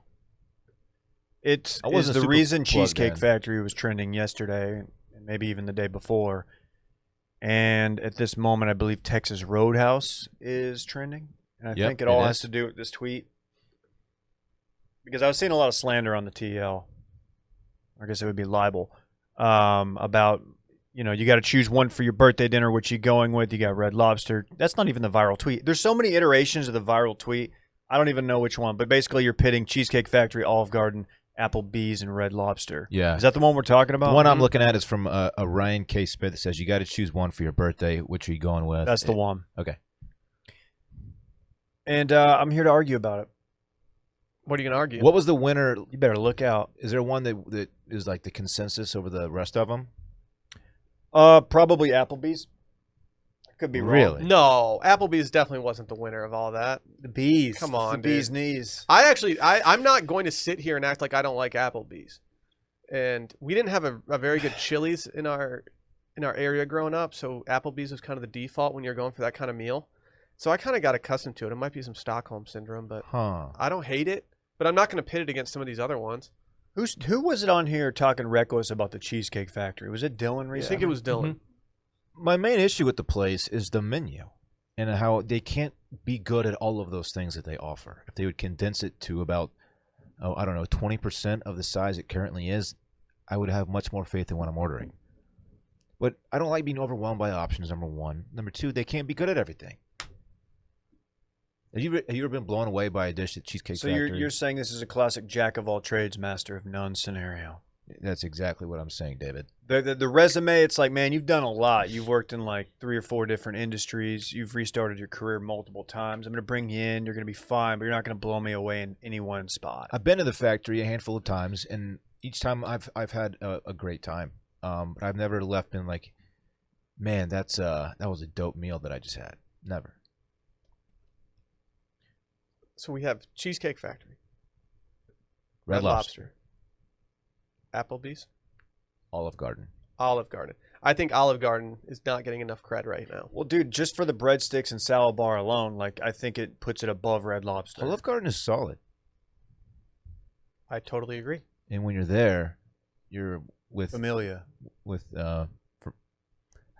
It I is wasn't the super reason plugged Cheesecake in. Factory was trending yesterday, and maybe even the day before. And at this moment, I believe Texas Roadhouse is trending. And I Yep, think it all it has is. to do with this tweet. Because I was seeing a lot of slander on the TL. I guess it would be libel. About, you got to choose one for your birthday dinner. What you going with? You got Red Lobster. That's not even the viral tweet. There's so many iterations of the viral tweet. I don't even know which one. But basically, you're pitting Cheesecake Factory, Olive Garden, Applebee's, and Red Lobster. Yeah. Is that the one we're talking about? The one I'm looking at is from a Ryan K. Smith that says you got to choose one for your birthday. Which are you going with? That's the one. Okay. And I'm here to argue about it. What are you going to argue? What was the winner? You better look out. Is there one that is like the consensus over the rest of them? Probably Applebee's. I could be wrong. Really? No, Applebee's definitely wasn't the winner of all that. The bees. Come on, the bees dude. knees. I'm not going to sit here and act like I don't like Applebee's. And we didn't have a very good Chili's in our area growing up, so Applebee's was kind of the default when you're going for that kind of meal. So I kind of got accustomed to it. It might be some Stockholm syndrome, but I don't hate it. But I'm not going to pit it against some of these other ones. Who was it on here talking reckless about the Cheesecake Factory? Was it Dylan I recently? think it was Dylan. My main issue with the place is the menu. and how they can't be good at all of those things that they offer. If they would condense it to about, I don't know, 20% of the size it currently is, I would have much more faith in what I'm ordering. But I don't like being overwhelmed by options, number one. Number two, they can't be good at everything. Have you ever been blown away by a dish at Cheesecake Factory? So you're saying this is a classic jack of all trades, master of none scenario. That's exactly what I'm saying, David. The resume, it's like, man, you've done a lot. You've worked in like 3 or 4 different industries. You've restarted your career multiple times. I'm going to bring you in. You're going to be fine, but you're not going to blow me away in any one spot. I've been to the factory a handful of times, and each time I've had a great time. But I've never left been like, man, that was a dope meal that I just had. Never. So we have Cheesecake Factory, Red Lobster. Applebee's, Olive Garden. Olive Garden. I think Olive Garden is not getting enough cred right now. Well, dude, just for the breadsticks and salad bar alone, like I think it puts it above Red Lobster. Olive Garden is solid. I totally agree. And when you're there, you're with Familia. how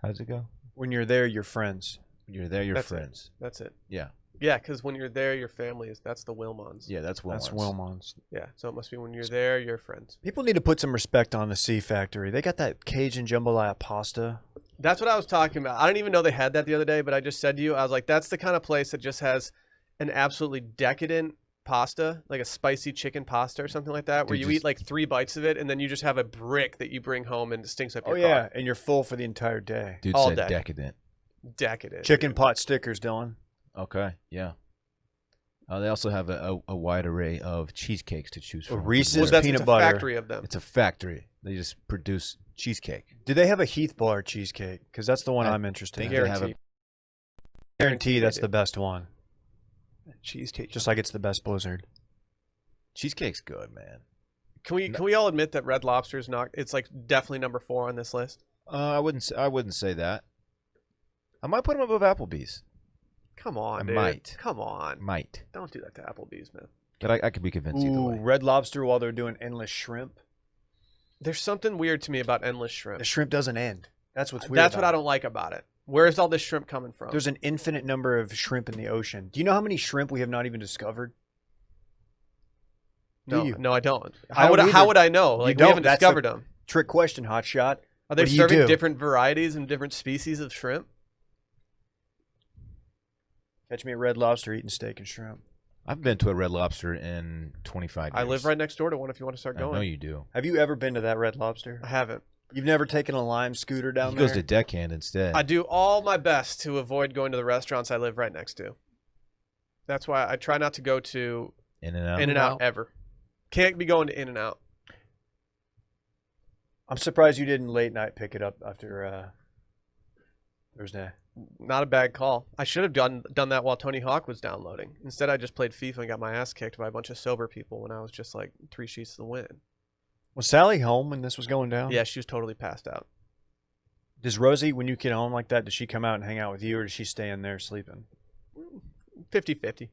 does it go? When you're there, you're friends. When you're there, you're That's friends. That's it. Yeah. Yeah, because when you're there, your family is. That's the Wilmons. Yeah, that's That's Wilmot's. Wilmons. Yeah, so it must be when you're there, you're friends. People need to put some respect on the Sea Factory. They got that Cajun jambalaya pasta. That's what I was talking about. I didn't even know they had that the other day, but I just said to you, I was like, that's the kind of place that just has an absolutely decadent pasta, like a spicy chicken pasta or something like that, where Dude, you eat like 3 bites of it, and then you just have a brick that you bring home and it stinks up Oh, your yeah, car. and you're full for the entire day. Dude All said day. decadent. Decadent. Chicken pot stickers, Dylan. Okay, yeah. They also have a wide array of cheesecakes to choose from. Reese's Well, that's peanut it's a butter. factory of them. It's a factory. They just produce cheesecake. Do they have a Heath Bar cheesecake? Because that's the one I I'm interested think in. they have Guaranteed. Guarantee that's they the do. best one. Cheesecake. Just like it's the best Blizzard. Cheesecake's good, man. Can we all admit that Red Lobster is not? It's like definitely number 4 on this list. I wouldn't say that. I might put them above Applebee's. Come on, I dude. might. Come on. Might. Don't do that to Applebee's, man. But I could be convinced either Ooh, way. Red Lobster while they're doing endless shrimp. There's something weird to me about endless shrimp. The shrimp doesn't end. That's what's weird. That's what about I it. don't like about it. Where's all this shrimp coming from? There's an infinite number of shrimp in the ocean. Do you know how many shrimp we have not even discovered? no, do you? no, I don't. I don't How either. would I know? Like we don't. haven't That's discovered the- them. Trick question, hotshot. Are they What do you serving do? different varieties and different species of shrimp? Catch me at Red Lobster eating steak and shrimp. I've been to a Red Lobster in 25 years. I live right next door to one. If you want to start I know going, you do. Have you ever been to that Red Lobster? I haven't. You've never taken a Lime scooter down He there? goes to Deckhand instead. I do all my best to avoid going to the restaurants I live right next to. That's why I try not to go to In and out. In-N-Out Wow. ever. Can't be going to In-N-Out. I'm surprised you didn't late night pick it up after Thursday. Not a bad call. I should have done that while Tony Hawk was downloading. Instead, I just played FIFA and got my ass kicked by a bunch of sober people when I was just like 3 sheets to the wind. Was Sally home when this was going down? Yeah, she was totally passed out. Does Rosie, when you get home like that, does she come out and hang out with you, or does she stay in there sleeping? 50-50.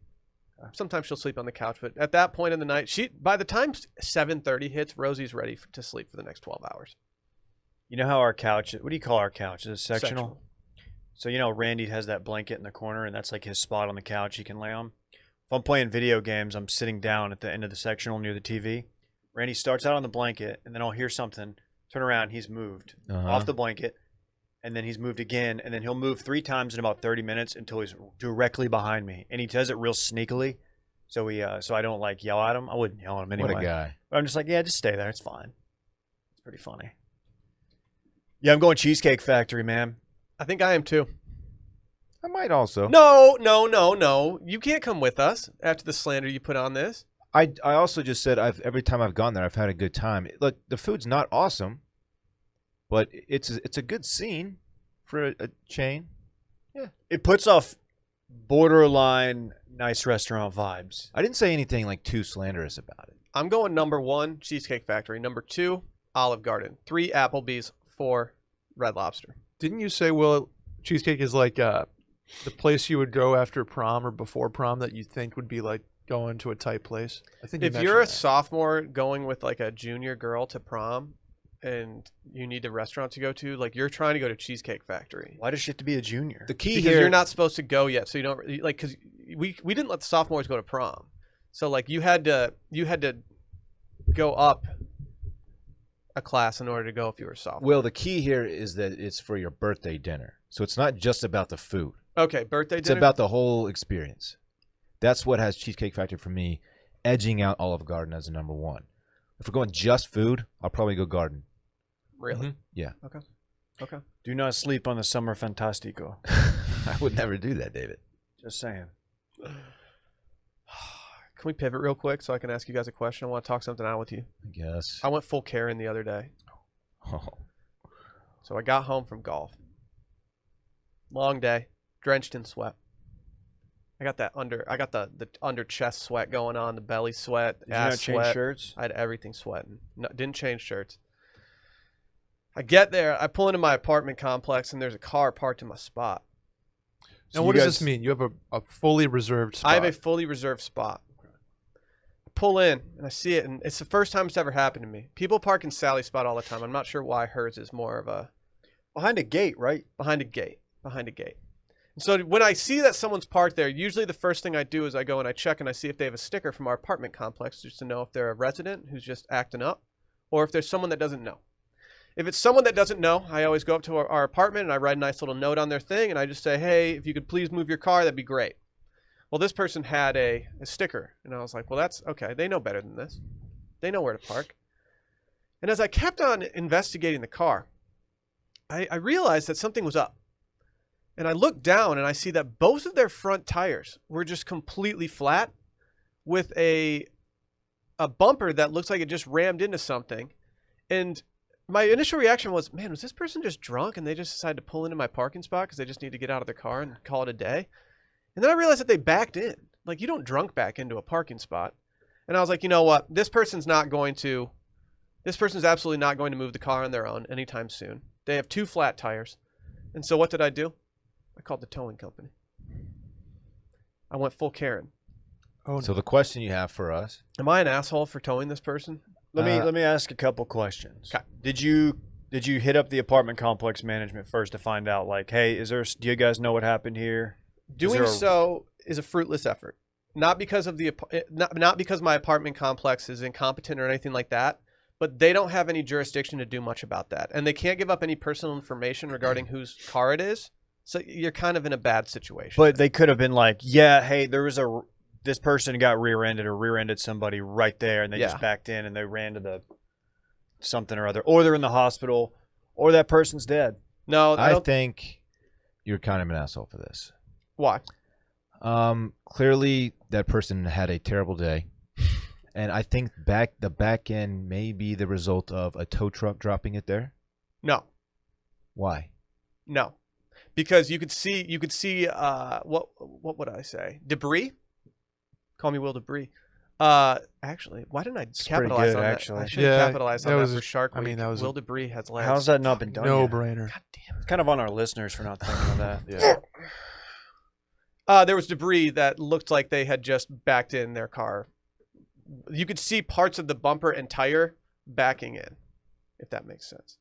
Sometimes she'll sleep on the couch, but at that point in the night, by the time 7:30 hits, Rosie's ready to sleep for the next 12 hours. You know how our couch, what do you call our couch? Is it sectional? So, you know, Randy has that blanket in the corner, and that's like his spot on the couch he can lay on. If I'm playing video games, I'm sitting down at the end of the sectional near the TV. Randy starts out on the blanket, and then I'll hear something. Turn around, he's moved off the blanket, and then he's moved again, and then he'll move 3 times in about 30 minutes until he's directly behind me. And he does it real sneakily, so I don't like yell at him. I wouldn't yell at him anyway. What a guy. But I'm just like, yeah, just stay there. It's fine. It's pretty funny. Yeah, I'm going Cheesecake Factory, man. I think I am too. I might also. No. You can't come with us after the slander you put on this. I also just said every time I've gone there, I've had a good time. Look, the food's not awesome, but it's a good scene for a chain. Yeah. It puts off borderline nice restaurant vibes. I didn't say anything like too slanderous about it. I'm going number 1, Cheesecake Factory. Number 2, Olive Garden. 3, Applebee's. 4, Red Lobster. Didn't you say, Will, cheesecake is like the place you would go after prom or before prom that you think would be like going to a tight place? I think If you're a sophomore going with like a junior girl to prom, and you need a restaurant to go to, like you're trying to go to Cheesecake Factory. Why does she have to be a junior? The key Because here, you're not supposed to go yet, so you don't like because we didn't let the sophomores go to prom, so like you had to go up a class in order to go if you were a sophomore. Will, the key here is that it's for your birthday dinner, so it's not just about the food. Okay, birthday It's dinner. about the whole experience. That's what has Cheesecake Factory for me, edging out Olive Garden as a number one. If we're going just food, I'll probably go Garden. Really? Mhm. Yeah. Okay. Do not sleep on the Summer Fantastico. I would never do that, David. Just saying. Can we pivot real quick so I can ask you guys a question? I want to talk something out with you. I guess. I went full Karen the other day. Oh. So I got home from golf. Long day, drenched in sweat. I got the under chest sweat going on, the belly sweat, Did you ass not change sweat. shirts? I had everything sweating. No, didn't change shirts. I get there, I pull into my apartment complex, and there's a car parked in my spot. And what does this mean? You have a fully reserved spot. I have a fully reserved spot. I pull in, and I see it, and it's the first time it's ever happened to me. People park in Sally's spot all the time. I'm not sure why hers is more of a Behind a gate, right? behind a gate. And so when I see that someone's parked there, usually the first thing I do is I go and I check and I see if they have a sticker from our apartment complex just to know if they're a resident who's just acting up or if there's someone that doesn't know. If it's someone that doesn't know, I always go up to our apartment and I write a nice little note on their thing and I just say, hey, if you could please move your car, that'd be great. Well, this person had a sticker and I was like, well, that's okay. They know better than this. They know where to park. And as I kept on investigating the car, I realized that something was up. And I look down and I see that both of their front tires were just completely flat with a bumper that looks like it just rammed into something. And my initial reaction was, man, was this person just drunk and they just decided to pull into my parking spot because they just need to get out of their car and call it a day? And then I realized that they backed in. Like, you don't drunk back into a parking spot. And I was like, you know what? This person's absolutely not going to move the car on their own anytime soon. They have 2 flat tires. And so what did I do? I called the towing company. I went full Karen. Oh, So the question you have for us, Am I an asshole for towing this person? Let me ask a couple questions. 'Kay. Did you hit up the apartment complex management first to find out, like, hey, do you guys know what happened here? Doing so is a fruitless effort. Not because my apartment complex is incompetent or anything like that, but they don't have any jurisdiction to do much about that. And they can't give up any personal information regarding whose car it is. So you're kind of in a bad situation. But they could have been like, yeah, hey, this person got rear-ended somebody right there, and they just backed in and they ran to the something or other, or they're in the hospital, or that person's dead. No, I think you're kind of an asshole for this. Why? Clearly that person had a terrible day. And I think the back end may be the result of a tow truck dropping it there. No. Why? No. Because you could see what would I say? Debris? Call me Will Debris. Actually, why didn't I capitalize on that? actually. I should have capitalized on that for Shark Week. I mean, that was Will Debris has legs. How's that not been done no yet? brainer. God damn It's kind of on our listeners for not thinking of that. Yeah. There was debris that looked like they had just backed in their car. You could see parts of the bumper and tire backing in, if that makes sense.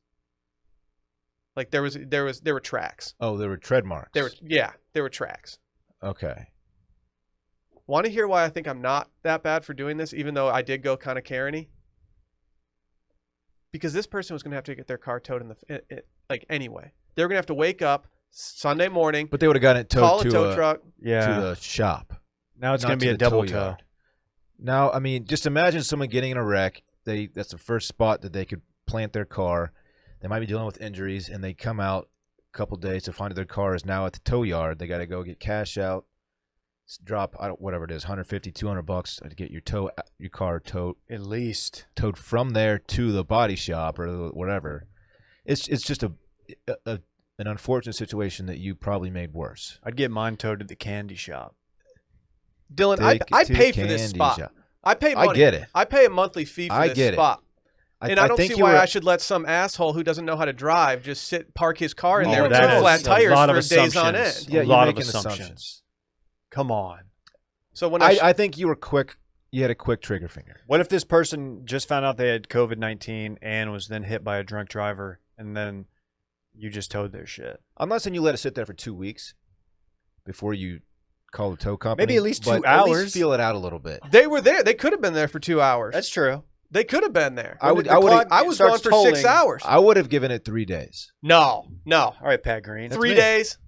Like there were tracks. Oh, there were tread marks. There were tracks. Okay. Want to hear why I think I'm not that bad for doing this, even though I did go kind of Karen-y? Because this person was going to have to get their car towed anyway. They were going to have to wake up Sunday morning, But they would have gotten it call towed a tow truck. Yeah. to the shop. Now it's not going to be to a the double tow tow. yard. Now, I mean, just imagine someone getting in a wreck. That's the first spot that they could plant their car. They might be dealing with injuries, and they come out a couple days to find that their car is now at the tow yard. They got to go get cash out, drop whatever it is, $150, $200 to get your car towed At least. from there to the body shop or whatever. It's just an unfortunate situation that you probably made worse. I'd get mine towed to the candy shop. Dylan, I pay for this spot. Shop. I pay money. I get it. I pay a monthly fee for this spot. And I don't think see why I should let some asshole who doesn't know how to drive just park his car in there with two flat tires for days on end. Yeah, a lot you're of making assumptions. Come on. So when I think you were quick You had a quick trigger finger. What if this person just found out they had COVID-19 and was then hit by a drunk driver, and then you just towed their shit? I'm not saying you let it sit there for 2 weeks before you call the tow company. Maybe at least 2 but At hours. least feel it out a little bit. They were there. They could have been there for 2 hours. That's true. They could have been there. I was I was gone for 6 hours. I would have given it 3 days. No. All right, Pat Green. 3 days.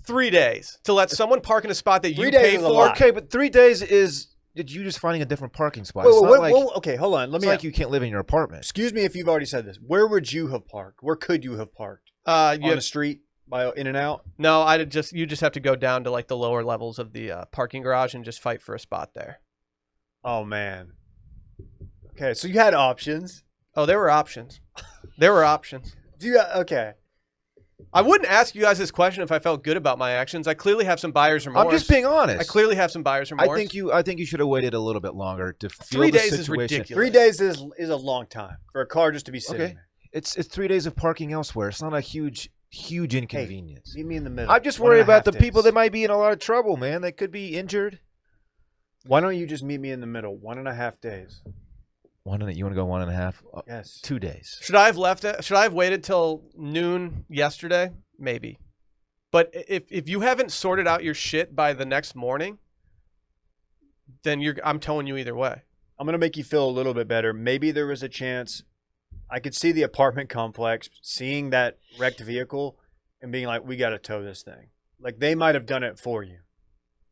3 days to let someone park in a spot that you 3 days pay is a for. lot. Okay, but 3 days is you just finding a different parking spot. Wait, It's not like, okay, hold on. Let it's me. like you can't live in your apartment. Excuse me if you've already said this. Where would you have parked? Where could you have parked? On the street, by In and Out. No, you just have to go down to like the lower levels of the parking garage and just fight for a spot there. Oh man. Okay, so you had options. Oh, there were options. There were options. Okay. I wouldn't ask you guys this question if I felt good about my actions. I clearly have some buyer's remorse. I'm just being honest. I clearly have some buyer's remorse. I think you should have waited a little bit longer to feel 3 the days is situation. ridiculous. 3 days is a long time for a car just to be sitting Okay. there. It's 3 days of parking elsewhere. It's not a huge inconvenience. Meet me in the middle. I'm just 1.5 worried about the days. people that might be in a lot of trouble, man. They could be injured. Why don't you just meet me in the middle? 1.5 days. You want to go 1.5? Yes. 2 days. Should I have left it? Should I have waited till noon yesterday? Maybe. But if you haven't sorted out your shit by the next morning, then I'm towing you either way. I'm gonna make you feel a little bit better. Maybe there was a chance. I could see the apartment complex seeing that wrecked vehicle and being like, "We got to tow this thing." Like they might have done it for you.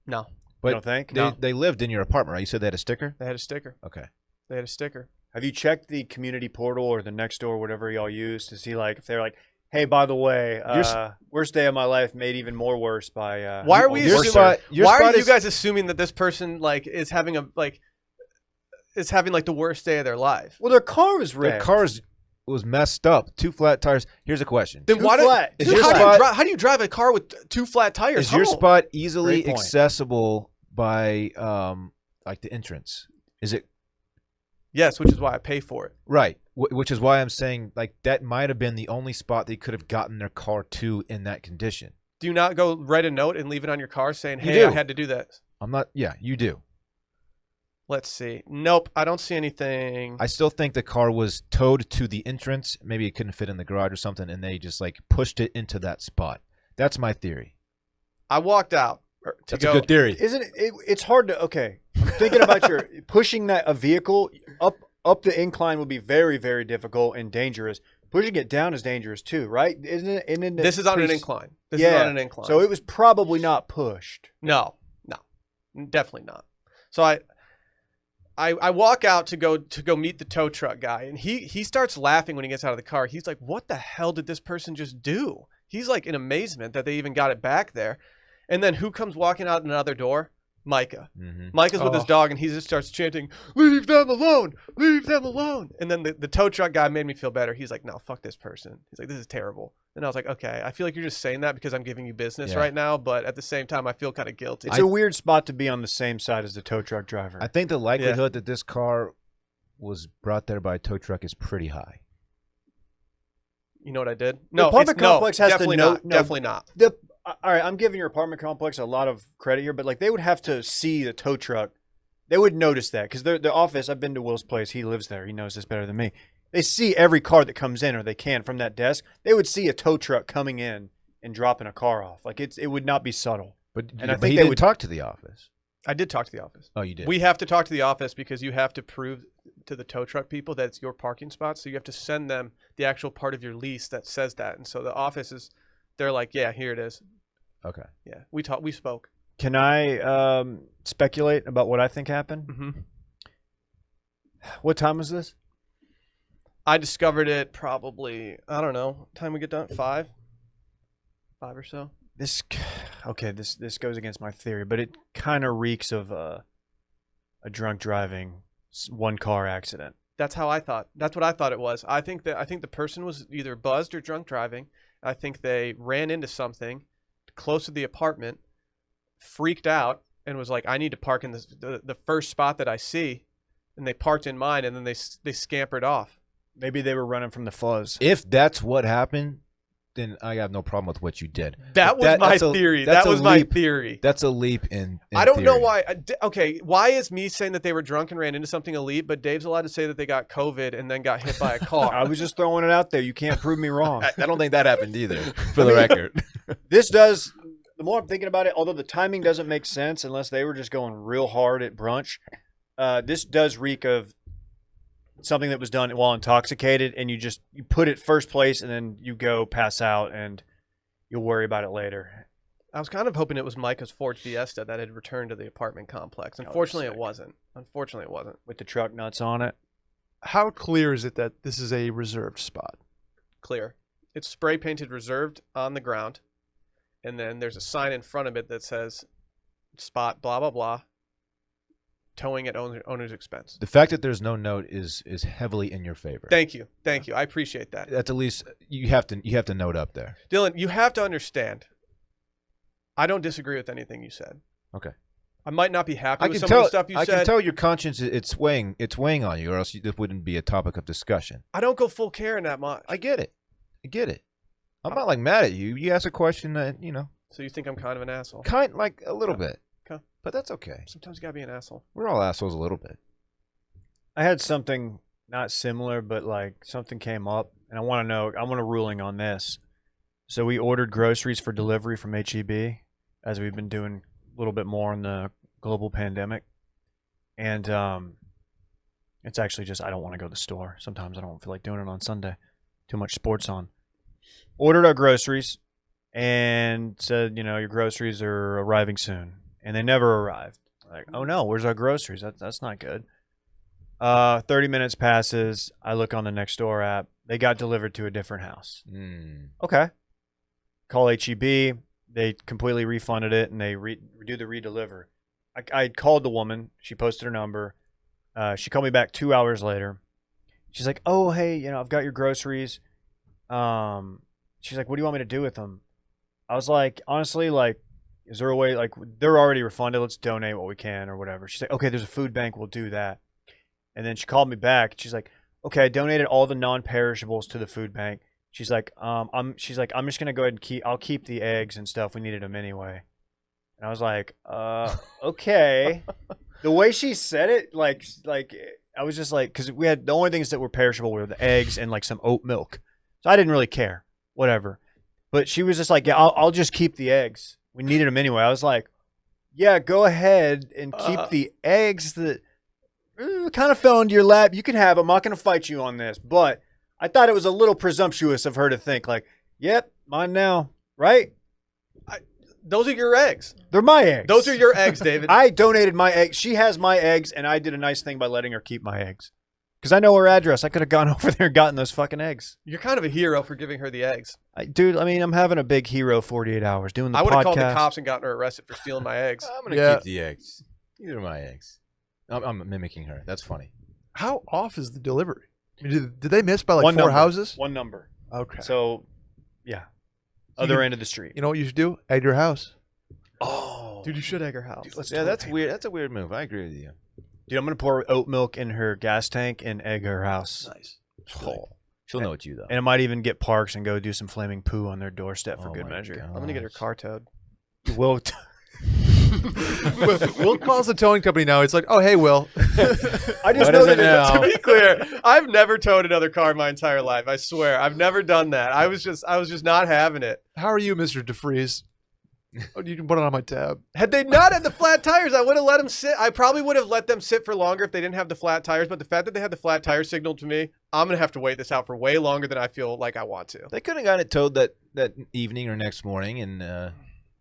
No, But you don't think? they lived in your apartment, right? You said they had a sticker? they had a sticker. Okay. They had a sticker. Have you checked the community portal or the Nextdoor, whatever y'all use, to see like if they're like, "Hey, by the way, worst day of my life made even more worse by." Why are we Your assuming? spot- your Why spot are you is- guys assuming that this person is having the worst day of their life? Well, their car was Their wrecked. car was messed up. 2 flat tires. Here's a question. Then Too why flat. Dude, Is your how, spot- how do you drive a car with 2 flat tires? Is your home? spot easily Great point. accessible by like the entrance? Is it Yes, which is why I pay for it. right? Which is why I'm saying like that might have been the only spot they could have gotten their car to in that condition. Do you not go write a note and leave it on your car saying, You "Hey, do. I had to do that"? I'm not. Yeah, you do. Let's see. Nope, I don't see anything. I still think the car was towed to the entrance. Maybe it couldn't fit in the garage or something, and they just like pushed it into that spot. That's my theory. I walked out to That's go. a good theory. Isn't it? It's hard to. Okay, I'm thinking about your pushing a vehicle up the incline would be very, very difficult and dangerous. Pushing it down is dangerous too, right? Isn't it? This is on an incline. This is on an incline. So it was probably not pushed. No, definitely not. So I walk out to go meet the tow truck guy, and he starts laughing when he gets out of the car. He's like, "What the hell did this person just do?" He's like in amazement that they even got it back there. And then who comes walking out another door? Micah. Mm-hmm. Micah's with his dog, and he just starts chanting, "Leave them alone! Leave them alone!" And then the tow truck guy made me feel better. He's like, "No, fuck this person." He's like, "This is terrible." And I was like, "Okay, I feel like you're just saying that because I'm giving you business Yeah. right now, but at the same time, I feel kind of guilty." It's a weird spot to be on the same side as the tow truck driver. I think the likelihood that this car was brought there by a tow truck is pretty high. You know what I did? The apartment complex has to definitely know- not. no. Definitely not. All right, I'm giving your apartment complex a lot of credit here, but like they would have to see the tow truck. They would notice that because the office. I've been to Will's place. He lives there. He knows this better than me. They see every car that comes in, or they can from that desk. They would see a tow truck coming in and dropping a car off. Like it would not be subtle. But And I but think he they didn't would- talk to the office. I did talk to the office. Oh, you did. We have to talk to the office because you have to prove to the tow truck people that it's your parking spot. So you have to send them the actual part of your lease that says that. And so the office they're like, "Yeah, here it is." Okay. Yeah, we spoke. Can I speculate about what I think happened? Mm-hmm. What time was this? I discovered it probably, I don't know, what time we get done? 5 or so. This goes against my theory, but it kind of reeks of a drunk driving one car accident. That's how I thought. That's what I thought it was. I think the person was either buzzed or drunk driving. I think they ran into something close to the apartment, freaked out, and was like, "I need to park in the first spot that I see," and they parked in mine, and then they scampered off. Maybe they were running from the fuzz. If that's what happened, then I have no problem with what you did. That was my theory. That was my theory. That's a leap in I don't know theory. why. Okay, why is me saying that they were drunk and ran into something a leap, but Dave's allowed to say that they got COVID and then got hit by a car? I was just throwing it out there. You can't prove me wrong. I don't think that happened either, for the record. This does, the more I'm thinking about it, although the timing doesn't make sense unless they were just going real hard at brunch, this does reek of something that was done while intoxicated, and you put it first place and then you go pass out and you'll worry about it later. I was kind of hoping it was Micah's Ford Fiesta that had returned to the apartment complex. Unfortunately, it wasn't. With the truck nuts on it. How clear is it that this is a reserved spot? Clear. It's spray painted reserved on the ground, and then there's a sign in front of it that says spot blah blah blah, towing at owner's expense. The fact that there's no note is heavily in your favor. Thank you. I appreciate that. That's at least you have to note up there. Dylan, you have to understand. I don't disagree with anything you said. Okay. I might not be happy with some of the stuff you said. I can tell your conscience it's weighing on you, or else it wouldn't be a topic of discussion. I don't go full Karen that much. I get it. I'm not like mad at you. You ask a question that So you think I'm kind of an asshole? kind like a little bit. Okay. But that's okay. Sometimes you gotta be an asshole. We're all assholes a little bit. I had something not similar, but like something came up, and I want a ruling on this. So we ordered groceries for delivery from HEB, as we've been doing a little bit more in the global pandemic. And it's actually just I don't want to go to the store. Sometimes I don't feel like doing it on Sunday. Too much sports on. Ordered our groceries and said, your groceries are arriving soon. And they never arrived. Like, oh no, where's our groceries? That's not good. 30 minutes passes. I look on the next door app. They got delivered to a different house. Okay. Call HEB. They completely refunded it, and they do the redeliver. I called the woman. She posted her number. She called me back 2 hours later. She's like, oh, hey, I've got your groceries. She's like, what do you want me to do with them? I was like, honestly, like, is there a way, like, they're already refunded. Let's donate what we can or whatever. She's like, okay, there's a food bank. We'll do that. And then she called me back. She's like, okay, I donated all the non-perishables to the food bank. She's like, I'm just going to go ahead and I'll keep the eggs and stuff. We needed them anyway. And I was like, okay. The way she said it, like, I was just like, because we had the only things that were perishable were the eggs and like some oat milk. So I didn't really care, whatever. But she was just like, yeah, I'll just keep the eggs. We needed them anyway. I was like, yeah, go ahead and keep the eggs that kind of fell into your lap. You can have them. I'm not going to fight you on this. But I thought it was a little presumptuous of her to think like, yep, mine now, right? Those are your eggs. They're my eggs. Those are your eggs, David. I donated my eggs. She has my eggs, and I did a nice thing by letting her keep my eggs. Because I know her address. I could have gone over there and gotten those fucking eggs. You're kind of a hero for giving her the eggs. Dude, I mean, I'm having a big hero 48 hours doing the podcast. I would have called the cops and gotten her arrested for stealing my eggs. I'm going to keep the eggs. These are my eggs. I'm mimicking her. That's funny. How off is the delivery? I mean, did they miss by like four houses? One number. Okay. So, yeah. Other end of the street. You know what you should do? Egg your house. Oh. Dude, you should egg her house. Dude, that's weird. That's a weird move. I agree with you. Dude, I'm going to pour oat milk in her gas tank and egg her house. Nice. She'll know it's you, though. And I might even get Parks and go do some flaming poo on their doorstep for good measure. I'm going to get her car towed. Will Will calls the towing company now. It's like, oh, hey, Will. I just know that now? To be clear, I've never towed another car in my entire life. I swear. I've never done that. I was just not having it. How are you, Mr. DeFries? Oh, you can put it on my tab. Had they not had the flat tires, I would have let them sit. I probably would have let them sit for longer if they didn't have the flat tires. But the fact that they had the flat tire signaled to me, I'm going to have to wait this out for way longer than I feel like I want to. They could have gotten it towed that evening or next morning and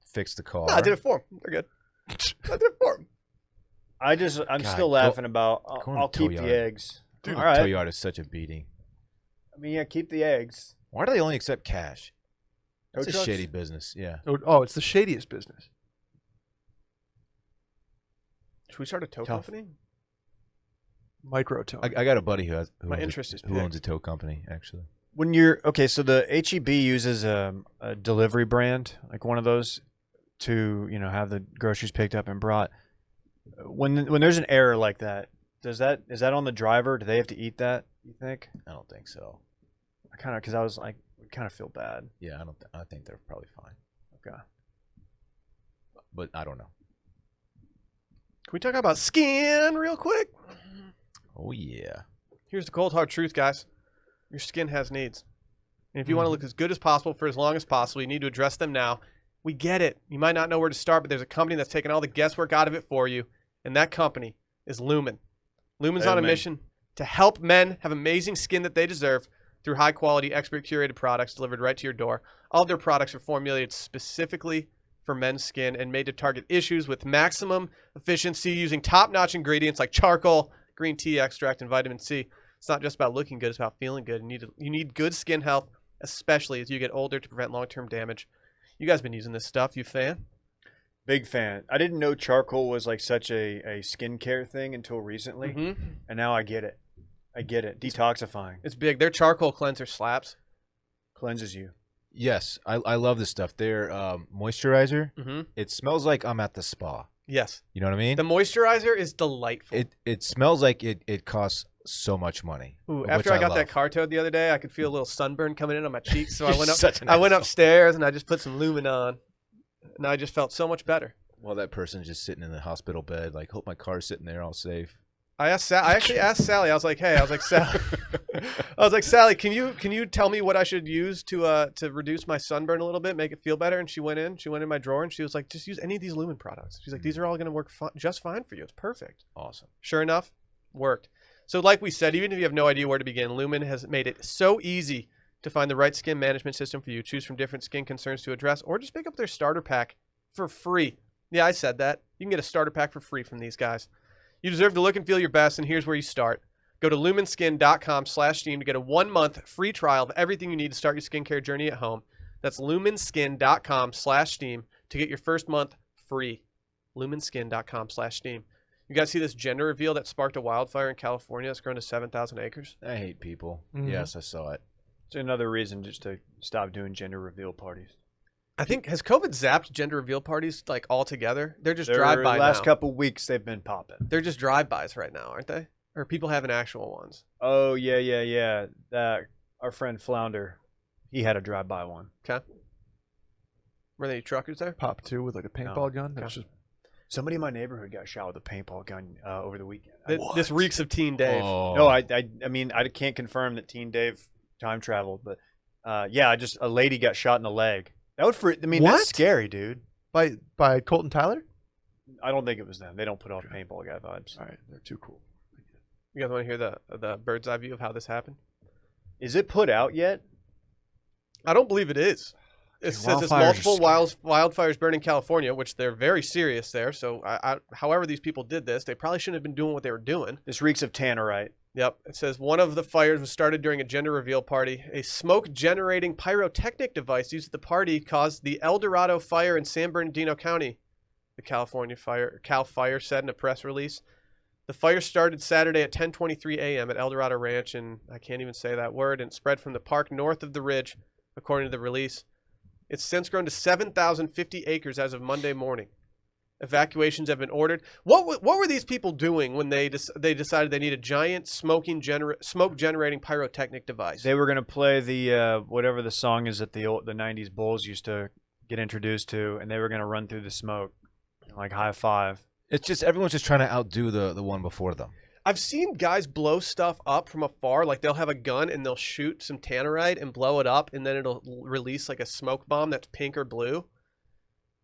fixed the car. No, I did it for them. They're good. I did it for them. I'm still laughing about, I'll keep the eggs. Dude, all right. tow yard is such a beating. I mean, yeah, keep the eggs. Why do they only accept cash? That's Tow a trucks? shady business. Yeah. Oh, it's the shadiest business. Should we start a tow company? Micro tow. I got a buddy who My interest is who owns a tow company, actually. When you're so the HEB uses a delivery brand, like one of those, to have the groceries picked up and brought. When there's an error like that, is that on the driver? Do they have to eat that? You think? I don't think so. Because I was like, We kind of feel bad. Yeah, I think they're probably fine, Okay. but I don't know. Can we talk about skin real quick? Oh yeah. Here's the cold hard truth, guys. Your skin has needs. And if you want to look as good as possible for as long as possible, you need to address them now. We get it. You might not know where to start, but there's a company that's taken all the guesswork out of it for you, and that company is Lumen. Lumen's on a mission to help men have amazing skin that they deserve through high-quality, expert-curated products delivered right to your door. All of their products are formulated specifically for men's skin and made to target issues with maximum efficiency using top-notch ingredients like charcoal, green tea extract, and vitamin C. It's not just about looking good, it's about feeling good. You need good skin health, especially as you get older, to prevent long-term damage. You guys been using this stuff. You fan? Big fan. I didn't know charcoal was like such a skincare thing until recently, and now I get it. Detoxifying. It's big. Their charcoal cleanser slaps. Cleanses you. Yes, I love this stuff. Their moisturizer. It smells like I'm at the spa. Yes. You know what I mean? The moisturizer is delightful. It smells like it costs so much money. Ooh, after I got that car towed the other day, I could feel a little sunburn coming in on my cheeks. So I went I went upstairs and I just put some Lumen on, and I just felt so much better. Well, that person's just sitting in the hospital bed, like, hope my car's sitting there all safe. I actually asked Sally. I was like, Sally, can you tell me what I should use to reduce my sunburn a little bit, make it feel better? And she went in my drawer and she was like, just use any of these Lumen products. She's like, these are all going to work just fine for you. It's perfect. Awesome. Sure enough, worked. So like we said, even if you have no idea where to begin, Lumen has made it so easy to find the right skin management system for you. Choose from different skin concerns to address, or just pick up their starter pack for free. Yeah, I said that. You can get a starter pack for free from these guys. You deserve to look and feel your best, and here's where you start. Go to lumenskin.com/steam to get a 1-month free trial of everything you need to start your skincare journey at home. That's lumenskin.com/steam to get your first month free. lumenskin.com/steam. You guys see this gender reveal that sparked a wildfire in California that's grown to 7,000 acres? I hate people. Yes, I saw it. It's another reason just to stop doing gender reveal parties. I think, has COVID zapped gender reveal parties like altogether? They're just drive-by now. Last couple weeks they've been popping. They're just drive-bys right now, aren't they? Or people having actual ones? Oh, yeah. Our friend Flounder, he had a drive-by one. Okay. Were there any truckers there? Pop two with like a paintball gun. That's just Somebody in my neighborhood got shot with a paintball gun over the weekend. This reeks of Teen Dave. Oh. No, I mean, I can't confirm that Teen Dave time traveled, but just a lady got shot in the leg. That would What? That's scary, dude. by Colton Tyler. I don't think it was them. They don't put off paintball guy vibes. All right, they're too cool. You guys want to hear the bird's eye view of how this happened? Is it put out yet? I don't believe it is. It says it's multiple wildfires burning California, which they're very serious there. So, however these people did this, they probably shouldn't have been doing what they were doing. This reeks of tannerite. Yep. It says one of the fires was started during a gender reveal party. A smoke-generating pyrotechnic device used at the party caused the El Dorado fire in San Bernardino County, the Cal Fire said in a press release. The fire started Saturday at 10:23 a.m. at El Dorado Ranch, and I can't even say that word, and spread from the park north of the ridge, according to the release. It's since grown to 7,050 acres as of Monday morning. Evacuations have been ordered. What were these people doing when they decided they need a giant smoke generating pyrotechnic device? They were going to play the whatever the song is that the 90s Bulls used to get introduced to, and they were going to run through the smoke and like high five. It's just everyone's just trying to outdo the one before them. I've seen guys blow stuff up from afar. Like they'll have a gun and they'll shoot some tannerite and blow it up, and then it'll release like a smoke bomb that's pink or blue.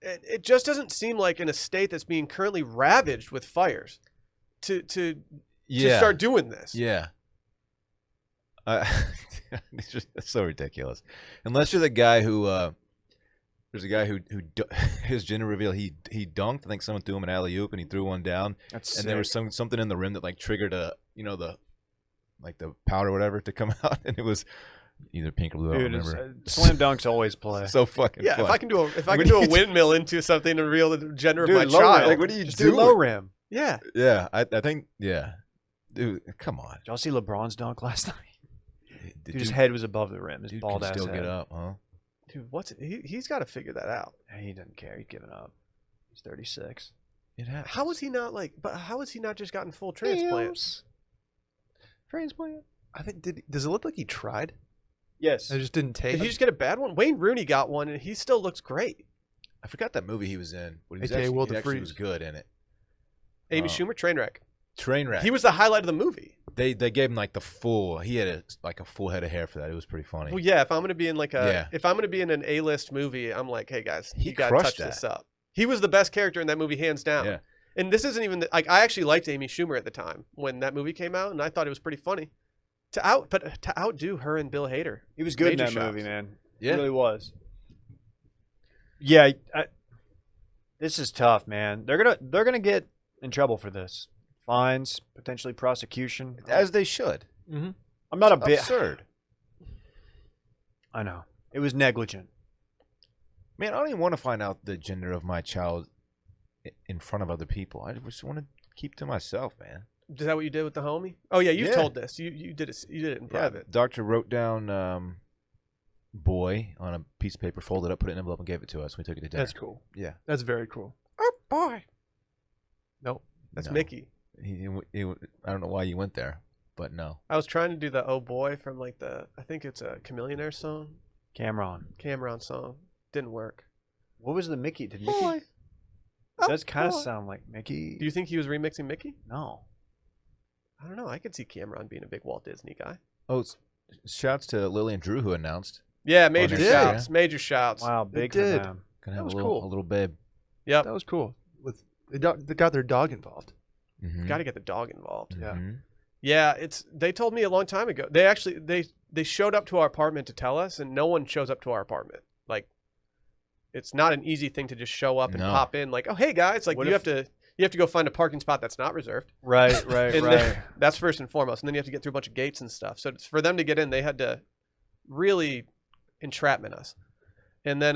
It just doesn't seem like in a state that's being currently ravaged with fires to start doing this. Yeah. It's just so ridiculous. Unless you're the guy who there's a guy who his gender reveal he dunked. I think someone threw him an alley oop and he threw one down. That's and sick. there was something in the rim that like triggered the powder or whatever to come out, and it was either pink or blue. Dude, I don't remember. Slam dunks always play. So fucking fun. If I can do a windmill into something to reveal the gender of my low child. rim. Like, what are you Just doing? do low rim. Yeah. Yeah, I think dude, come on. Did y'all see LeBron's dunk last night? Did Dude, his head was above the rim. His dude bald can ass still head. get up, huh? Dude, he's got to figure that out. He doesn't care. He's giving up. He's 36. It happens. How is he not how has he not just gotten full transplants? Transplant. I think does it look like he tried? Yes. I just didn't take. Did he just get a bad one? Wayne Rooney got one, and he still looks great. I forgot that movie he was in. But he was AKA actually, Will he to actually Freeze. was good in it. Amy Schumer, Trainwreck. Trainwreck. He was the highlight of the movie. They gave him like the full. He had a full head of hair for that. It was pretty funny. Well, yeah. If I'm gonna be in Yeah. if I'm gonna be in an A-list movie, I'm like, hey guys, He you gotta crushed touch this that. up. He was the best character in that movie, hands down. Yeah. And this isn't even like I actually liked Amy Schumer at the time when that movie came out, and I thought it was pretty funny. To outdo her and Bill Hader. He was good in Major that shots. movie, man. Yeah. He really was. Yeah, this is tough, man. They're gonna get in trouble for this. Fines, potentially prosecution. As they should. Mm-hmm. I'm not a bit Absurd. I know. It was negligent. Man, I don't even want to find out the gender of my child in front of other people. I just want to keep to myself, man. Is that what you did with the homie? Oh yeah, you've Yeah. told this. You did it. You did it in private. Yeah, doctor wrote down boy on a piece of paper, folded up, put it in an envelope, and gave it to us. We took it to dinner. That's cool. Yeah. That's very cool. Oh boy, Nope. that's No. Mickey. I don't know why you went there, but no. I was trying to do the "Oh Boy" from like I think it's a Chameleonaire song, Cameron. Cameron song. Didn't work. What was the Mickey? Did Mickey? Boy. It does kind of boy. sound like Mickey. Do you think he was remixing Mickey? No. I don't know. I could see Cameron being a big Walt Disney guy. Oh, shouts to Lily and Drew who announced. Yeah, major next shouts. year. Major shouts. Wow, big for did. them. Gonna That have was a little, cool. a little babe. Yep. That was cool. They got their dog involved. Mm-hmm. Got to get the dog involved. Yeah. Yeah, they told me a long time ago. They actually they showed up to our apartment to tell us, and no one shows up to our apartment. Like, it's not an easy thing to just show up and No. pop in. Like, oh hey guys, like What you if- have to go find a parking spot that's not reserved. Right, right, And right. then- that's first and foremost, and then you have to get through a bunch of gates and stuff. So for them to get in, they had to really entrapment us. And then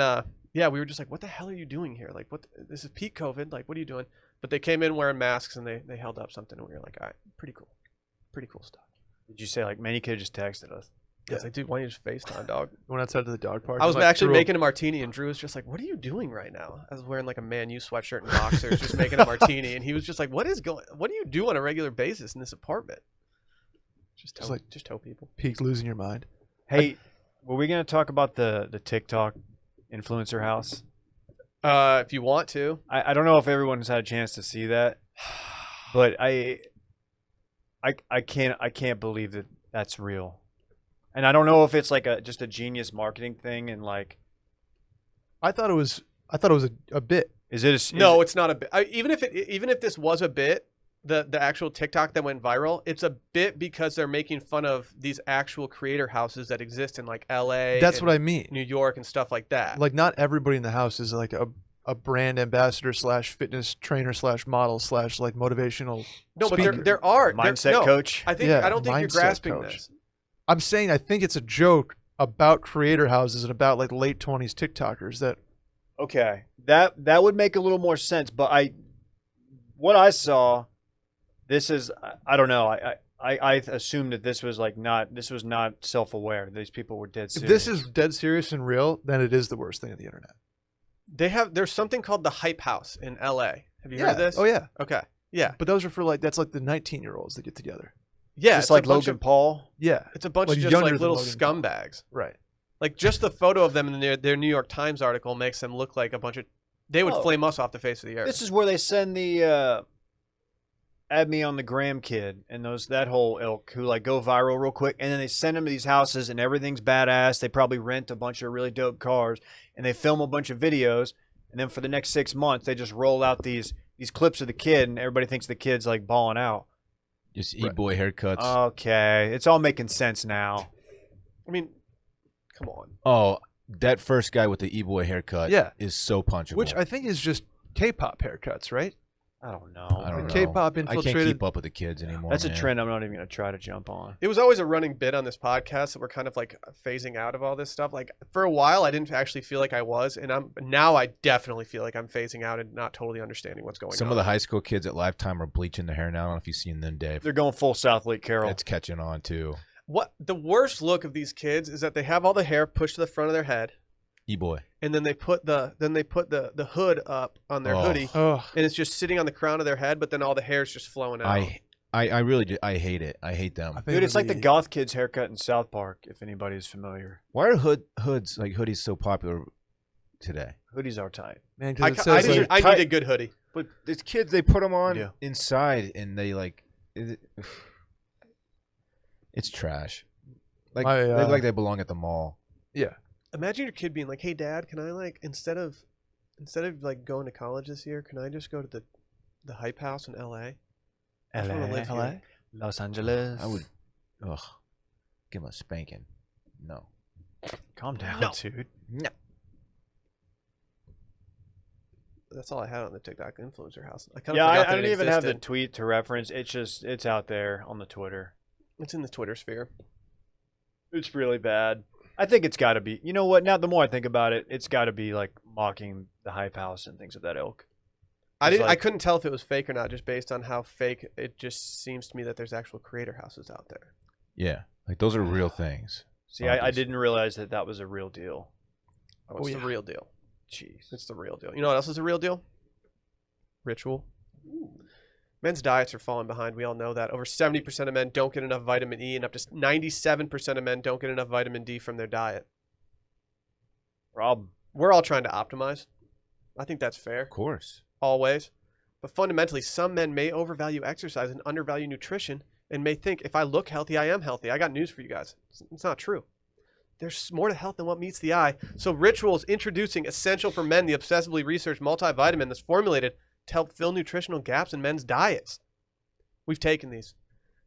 yeah, we were just like, what the hell are you doing here? Like, what? This is peak COVID. Like, what are you doing? But they came in wearing masks and they held up something, and we were like, all right, pretty cool stuff. Did you say like man, you could have just texted us? Yeah, it's like, dude, why don't you just FaceTime, dog? Went outside to the dog park. I was and, like, actually threw a- making a martini, and Drew was just like, what are you doing right now? I was wearing like a Man U sweatshirt and boxers, just making a martini, and he was just like, what do you do on a regular basis in this apartment? Just tell people. Peak losing your mind. Hey, were we gonna talk about the TikTok Influencer House? If you want to. I don't know if everyone's had a chance to see that, but I can't believe that that's real, and I don't know if it's like just a genius marketing thing and like I thought it was a bit. is it No, it's not a bit. Even if this was a bit, the actual TikTok that went viral, it's a bit because they're making fun of these actual creator houses that exist in like LA. That's and what I mean. New York and stuff like that. Like, not everybody in the house is like a brand ambassador / fitness trainer / model / like motivational. no, but speaker. there are mindset no, coach? I think Yeah, I don't think you're mindset grasping coach. this. I'm saying I think it's a joke about creator houses and about like late 20s TikTokers that Okay, that would make a little more sense. But what I saw, this is I don't know. I assumed that this was not self-aware. These people were dead if serious. this is dead serious and real, then it is the worst thing on the internet. There's something called the Hype House in LA. Have you heard of this? Oh yeah. Okay. Yeah. But those are for that's like the 19-year-olds that get together. Yeah. just it's like a bunch Logan of, Paul. Yeah. It's a bunch like of just younger like than little Logan Paul. scumbags. Right. Like just the photo of them in their New York Times article makes them look like a bunch of. They would Oh. flame us off the face of the earth. This is where they send the add me on the gram kid and that whole ilk who like go viral real quick, and then they send them to these houses and everything's badass. They probably rent a bunch of really dope cars and they film a bunch of videos, and then for the next 6 months they just roll out these clips of the kid and everybody thinks the kid's like balling out. Just e-boy haircuts. Okay, it's all making sense now. I mean, come on. Oh, that first guy with the e-boy haircut Yeah. is so punchable. Which I think is just K-pop haircuts, right? I don't know. I don't know. K-pop I can't infiltrated. keep up with the kids anymore. That's a man. trend I'm not even going to try to jump on. It was always a running bit on this podcast that we're kind of like phasing out of all this stuff. Like for a while, I didn't actually feel like I was, and now I definitely feel like I'm phasing out and not totally understanding what's going on. Some of the high school kids at Lifetime are bleaching their hair now. I don't know if you've seen them, Dave. They're going full South Lake Carroll. It's catching on too. What the worst look of these kids is that they have all the hair pushed to the front of their head, E-boy. and then they put the hood up on their Oh. hoodie, Oh, and it's just sitting on the crown of their head, but then all the hair's just flowing out. I really do. I hate it. I hate them. I think Dude, it it's would like the be- goth kids haircut in South Park, if anybody is familiar. Why are hoods like hoodies so popular today? Hoodies are tight. man. 'Cause I, it I, says, need, like, I tight- need a good hoodie. But these kids, they put them on Yeah. inside, and they like, it's trash. Like My, they look like they belong at the mall. yeah. Imagine your kid being like, "Hey, Dad, can I like instead of like going to college this year, can I just go to the Hype House in L.A.? I just wanna live here." Los Angeles. I would, give them a spanking. No. Calm down, No. dude. No. That's all I had on the TikTok Influencer House. I kind of Yeah, forgot I that don't it even have the existed. tweet to reference. It's out there on the Twitter. It's in the Twitter sphere. It's really bad. I think it's got to be. You know what? Now, the more I think about it, it's got to be like mocking the Hype House and things of that ilk. I It's didn't. I like- couldn't tell if it was fake or not, just based on how fake it just seems to me that there's actual creator houses out there. Yeah, like those are real things. See, I didn't realize that was a real deal. Oh, it's yeah. the real deal. Jeez. It's the real deal. You know what else is a real deal? Ritual. Men's diets are falling behind. We all know that. Over 70% of men don't get enough vitamin E, and up to 97% of men don't get enough vitamin D from their diet. Rob. We're all trying to optimize. I think that's fair, Of course. always. But fundamentally, some men may overvalue exercise and undervalue nutrition and may think, if I look healthy, I am healthy. I got news for you guys. It's not true. There's more to health than what meets the eye. So Ritual is introducing Essential for Men, the obsessively researched multivitamin that's formulated to help fill nutritional gaps in men's diets. We've taken these.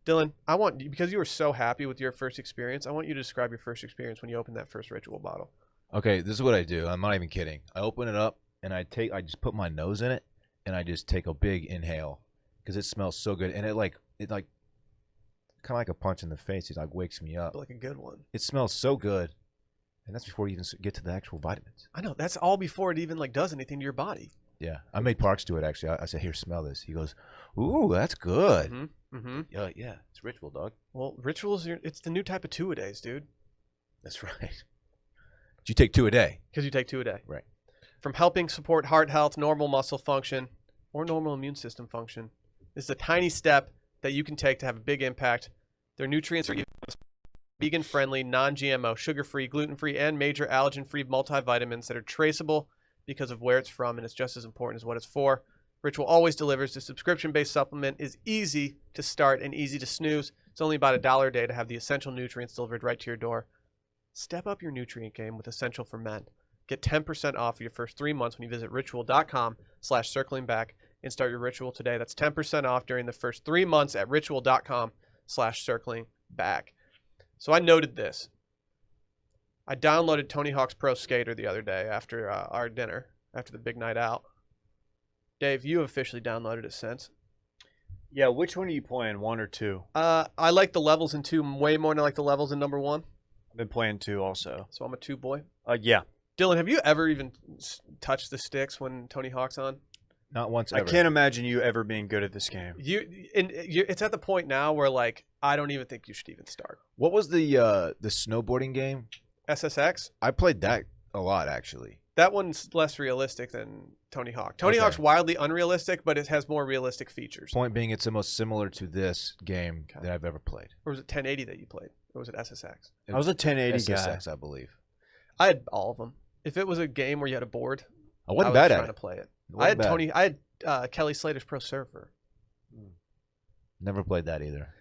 Dylan, I want you, because you were so happy with your first experience, I want you to describe your first experience when you opened that first Ritual bottle. Okay, this is what I do. I'm not even kidding. I open it up and I just put my nose in it and I just take a big inhale because it smells so good, and it kind of like a punch in the face. It like wakes me up. But like a good one. It smells so good, and that's before you even get to the actual vitamins. I know. That's all before it even like does anything to your body. Yeah, I made Parks do it actually. I said, "Here, smell this." He goes, "Ooh, that's good." Mm-hmm. Yeah, it's Ritual, dog. Well, Rituals, it's the new type of two-a-days, dude. That's right. But you take 2 a day. Because you take 2 a day. Right. From helping support heart health, normal muscle function, or normal immune system function, this is a tiny step that you can take to have a big impact. Their nutrients are vegan-friendly, non-GMO, sugar-free, gluten-free, and major allergen-free multivitamins that are traceable because of where it's from, and it's just as important as what it's for. Ritual always delivers. The subscription-based supplement is easy to start and easy to snooze. It's only about $1 a day to have the essential nutrients delivered right to your door. Step up your nutrient game with Essential for Men. Get 10% off your first 3 months when you visit ritual.com/circlingback and start your Ritual today. That's 10% off during the first 3 months at ritual.com/circlingback. So I noted this. I downloaded Tony Hawk's Pro Skater the other day after our dinner, after the big night out. Dave, you have officially downloaded it since. Yeah, which one are you playing, 1 or 2? I like the levels in 2 way more than I like the levels in number 1. I've been playing 2 also. So I'm a 2 boy. Yeah. Dylan, have you ever even touched the sticks when Tony Hawk's on? Not once I ever. can't imagine you ever being good at this game. It's at the point now where like I don't even think you should even start. What was the snowboarding game? SSX, I played that a lot actually. that one's less realistic than Tony Hawk. Tony Okay. Hawk's wildly unrealistic, but it has more realistic features. Point being, it's the most similar to this game Okay. that I've ever played. Or was it 1080 that you played? Or was it SSX? I was a 1080 guy. SSX, I believe. I had all of them. If it was a game where you had a board, I I wasn't was bad trying at to it. play it. It I wasn't had bad. Tony. I had Kelly Slater's Pro Surfer. Never played that either.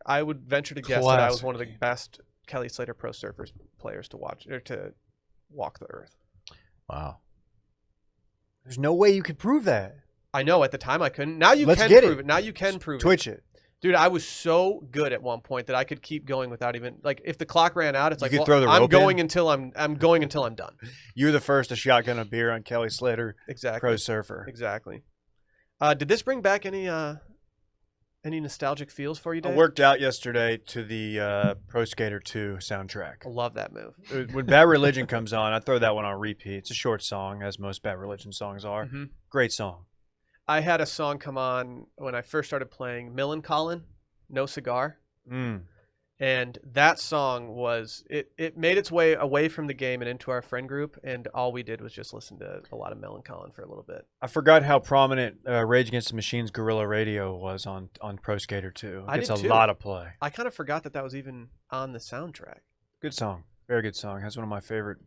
I would venture to guess that I was Classic one of the game. best Kelly Slater Pro Surfers players to watch or to walk the earth. Wow. There's no way you could prove that. I know at the time I couldn't. Now you Let's can get prove it. it. Now you can prove it. Twitch it. Dude, I was so good at one point that I could keep going without even like if the clock ran out, it's You like could well, throw the I'm rope going in? until I'm going until I'm done. You were the first to shotgun a beer on Kelly Slater, Exactly. Pro Surfer. Exactly. Did this bring back any nostalgic feels for you, I Dave? worked out yesterday to the Pro Skater 2 soundtrack. I love that move. When Bad Religion comes on, I throw that one on repeat. It's a short song, as most Bad Religion songs are. Mhm. Great song. I had a song come on when I first started playing Millencolin, No Cigar. Mm. And that song was it made its way away from the game and into our friend group, and all we did was just listen to a lot of Melancholy for a little bit. I forgot how prominent Rage Against the Machine's Guerrilla Radio was on Pro Skater 2. I It's did a too. lot of play. I kind of forgot that was even on the soundtrack. Good song. Very good song. Has one of my favorite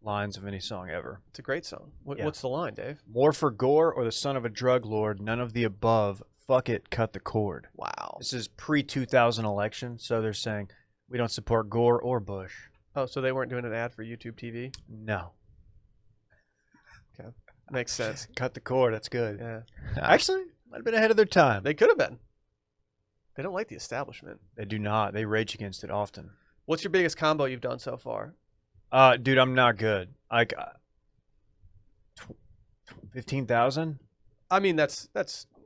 lines of any song ever. It's a great song. Yeah. What's the line, Dave? More for gore or the son of a drug lord, none of the above. Fuck it, cut the cord. Wow. This is pre-2000 election, so they're saying we don't support Gore or Bush. Oh, so they weren't doing an ad for YouTube TV? No. Okay. Makes sense. Cut the cord, that's good. Yeah. Actually, might have been ahead of their time. They could have been. They don't like the establishment. They do not. They rage against it often. What's your biggest combo you've done so far? Dude, I'm not good. Like 15,000? I mean, those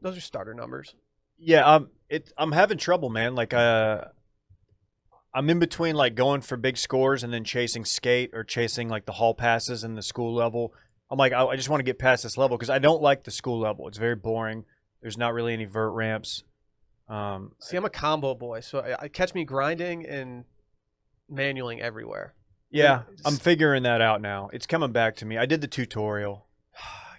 are starter numbers. Yeah, I'm having trouble, man. Like I'm in between like going for big scores and then chasing skate or chasing like the hall passes and the school level. I'm like, I just want to get past this level because I don't like the school level. It's very boring. There's not really any vert ramps. See, I'm a combo boy, so I catch me grinding and manualing everywhere. Yeah, I'm figuring that out now. It's coming back to me. I did the tutorial.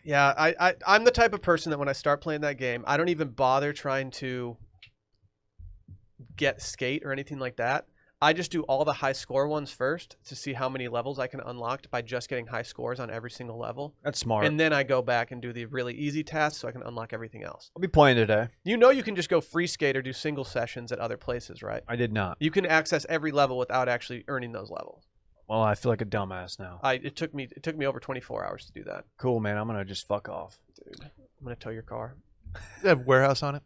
Yeah, I'm the type of person that when I start playing that game, I don't even bother trying to get skate or anything like that. I just do all the high score ones first to see how many levels I can unlock by just getting high scores on every single level. That's smart. And then I go back and do the really easy tasks so I can unlock everything else. I'll be playing today. You know you can just go free skate or do single sessions at other places, right? I did not. You can access every level without actually earning those levels. Well, I feel like a dumbass now. It took me over 24 hours to do that. Cool, man. I'm going to just fuck off. Dude, I'm going to tow your car. They have warehouse on it.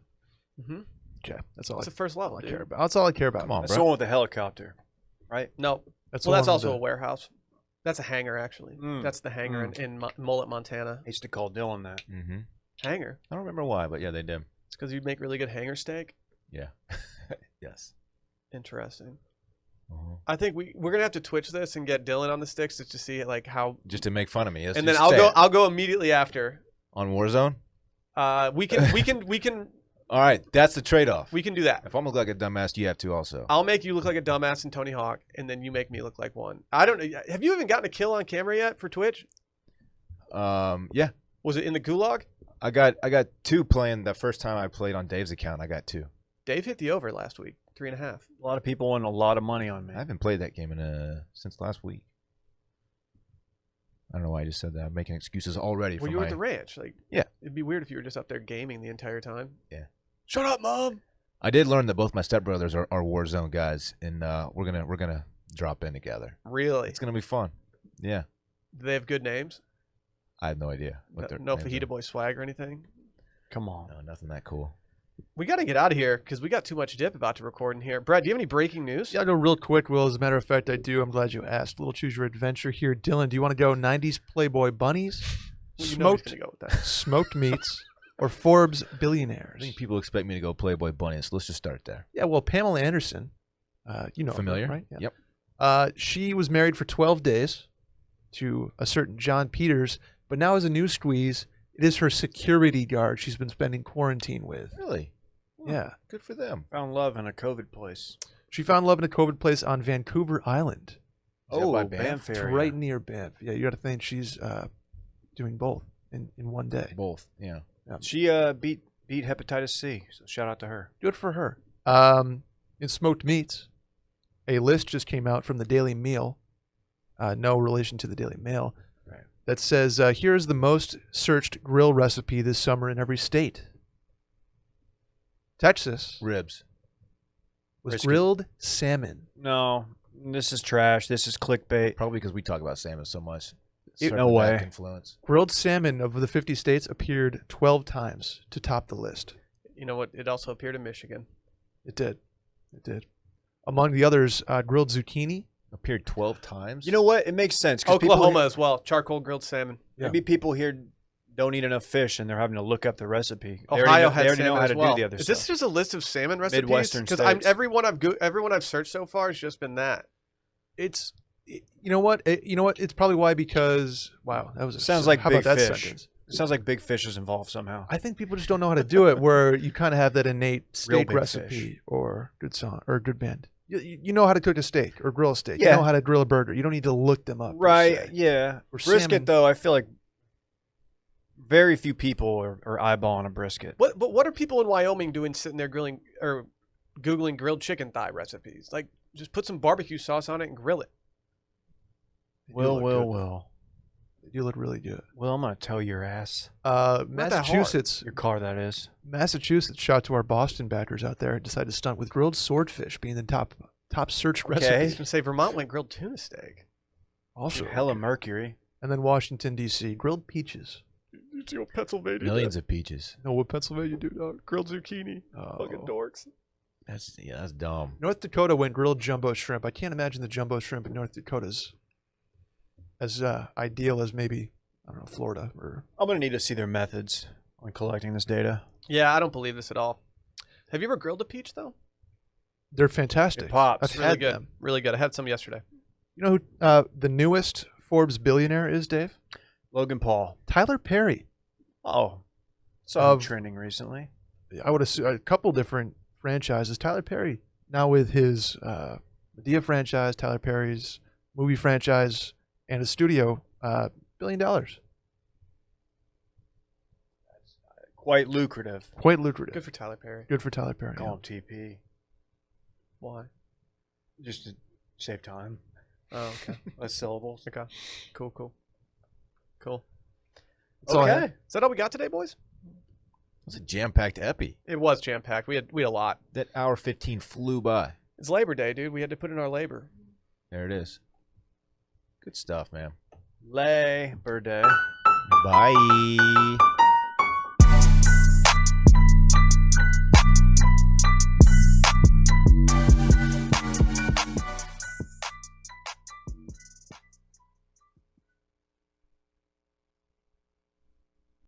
Mm-hmm. Okay, that's all It's the first level, I dude. care about. That's all I care about. Come on, That's bro. the one with the helicopter, right? No. That's Well, that's the one also a with warehouse. That's a hangar, actually. That's the hangar in Mullet, Montana. I used to call Dylan that. Mm-hmm. Hangar? I don't remember why, but yeah, they did. It's because you make really good hanger steak? Yeah. Yes. Interesting. Uh-huh. I think we're going to have to Twitch this and get Dylan on the sticks just to see like how... Just to make fun of me. Yes. And then Just say it. I'll go immediately after. On Warzone. We can All right, that's the trade-off. we can do that. If I'm gonna look like a dumbass, you have to also. I'll make you look like a dumbass in Tony Hawk, and then you make me look like one. I don't know. Have you even gotten a kill on camera yet for Twitch? Yeah. Was it in the gulag? I got 2 playing the first time I played on Dave's account. I got 2. Dave hit the over last week, 3.5. A lot of people want a lot of money on me. I haven't played that game in since last week. I don't know why I just said that. I'm making excuses already Well, for you were my. at the ranch. Like, Yeah. It'd be weird if you were just up there gaming the entire time. Yeah. Shut up, Mom. I did learn that both my stepbrothers are Warzone guys, and we're gonna drop in together. Really? It's gonna be fun. Yeah. Do they have good names? I have no idea what their No names Fajita are. Boy swag or anything? Come on. No, nothing that cool. We got to get out of here because we got too much dip about to record in here. Brad, do you have any breaking news? Yeah, I'll go real quick, Will. As a matter of fact, I do. I'm glad you asked. Little choose your adventure here. Dylan, do you want to go 90s Playboy bunnies, Well, you know he's smoked, gonna go with that. smoked meats, or Forbes I billionaires? think people expect me to go Playboy Bunny, so let's just start there. Yeah, well, Pamela Anderson, you know her, Familiar? right? Yeah. Yep. She was married for 12 days to a certain John Peters, but now as a new squeeze, it is her security guard she's been spending quarantine with. Really? Well, Yeah. Good for them. Found love in a COVID place. She found love in a COVID place on Vancouver Island. Is that by Banff? Banff It's area. right near Banff. Yeah, you got to think she's doing both in one day. Both. Yeah. She beat hepatitis C, so shout out to her. Good for her. In smoked meats, a list just came out from the Daily Meal, no relation to the Daily Mail, Right. that says, here's the most searched grill recipe this summer in every state. Texas Ribs. was Brisket. grilled salmon. No, this is trash. This is clickbait. Probably because we talk about salmon so much. No Circle back way. Influence. Grilled salmon of the 50 states appeared 12 times to top the list. You know what? It also appeared in Michigan. It did. It did. Among the others, grilled zucchini. Appeared 12 times. You know what? It makes sense. 'Cause people Oklahoma here- as well. Charcoal grilled salmon. Yeah. Maybe people here don't eat enough fish and they're having to look up the recipe. They Ohio already know, had they already know salmon how as to well. do the other Is stuff. this just a list of salmon recipes? Midwestern Because states. everyone I've searched so far has just been that. It's, you know what? It's probably why, because, wow, that was Sounds like how big about that fish. sentence? It sounds like big fish is involved somehow. I think people just don't know how to do it, where you kind of have that innate steak big recipe or good song or good band. You know how to cook a steak or grill a steak. Yeah. You know how to grill a burger. You don't need to look them up. per Right? se. Yeah. Or Brisket, salmon. though, I feel like very few people are eyeballing a brisket. But what are people in Wyoming doing sitting there grilling or Googling grilled chicken thigh recipes? Like, just put some barbecue sauce on it and grill it. They do look good. Will. They do look really good. Well, I'm gonna tell your ass. that hard. Massachusetts. Your car, that is. Massachusetts, shout out to our Boston backers out there, decided to stunt with grilled swordfish being the top search I was recipe. going to say Vermont went grilled tuna steak. Also, Hella mercury. and then Washington D.C. grilled peaches. You see what Pennsylvania did? Millions of peaches. Know what Pennsylvania do, dog? Grilled zucchini. Fucking Oh. dorks. That's dumb. North Dakota went grilled jumbo shrimp. I can't imagine the jumbo shrimp in North Dakota's as ideal as maybe, I don't know, Florida or. I'm gonna need to see their methods on collecting this data. Yeah, I don't believe this at all. Have you ever grilled a peach, though? They're fantastic. It pops. I've Really had good. them. Really good. I had some yesterday. You know who the newest Forbes billionaire is, Dave? Logan Paul. Tyler Perry. Oh, saw him Of- trending recently. I would assume a couple different franchises. Tyler Perry now with his Medea franchise, Tyler Perry's movie franchise, and a studio, $1 billion. Quite lucrative. Quite lucrative. Good for Tyler Perry. Good for Tyler Perry. Call him TP. Why? Just to save time. Oh, okay. Less syllables. Okay. Cool. That's all I Okay. had. Is that all we got today, boys? It was a jam-packed epi. It was jam packed. We had a lot. That hour 15 flew by. It's Labor Day, dude. We had to put in our labor. There it is. Good stuff, man. Labor Day. Bye.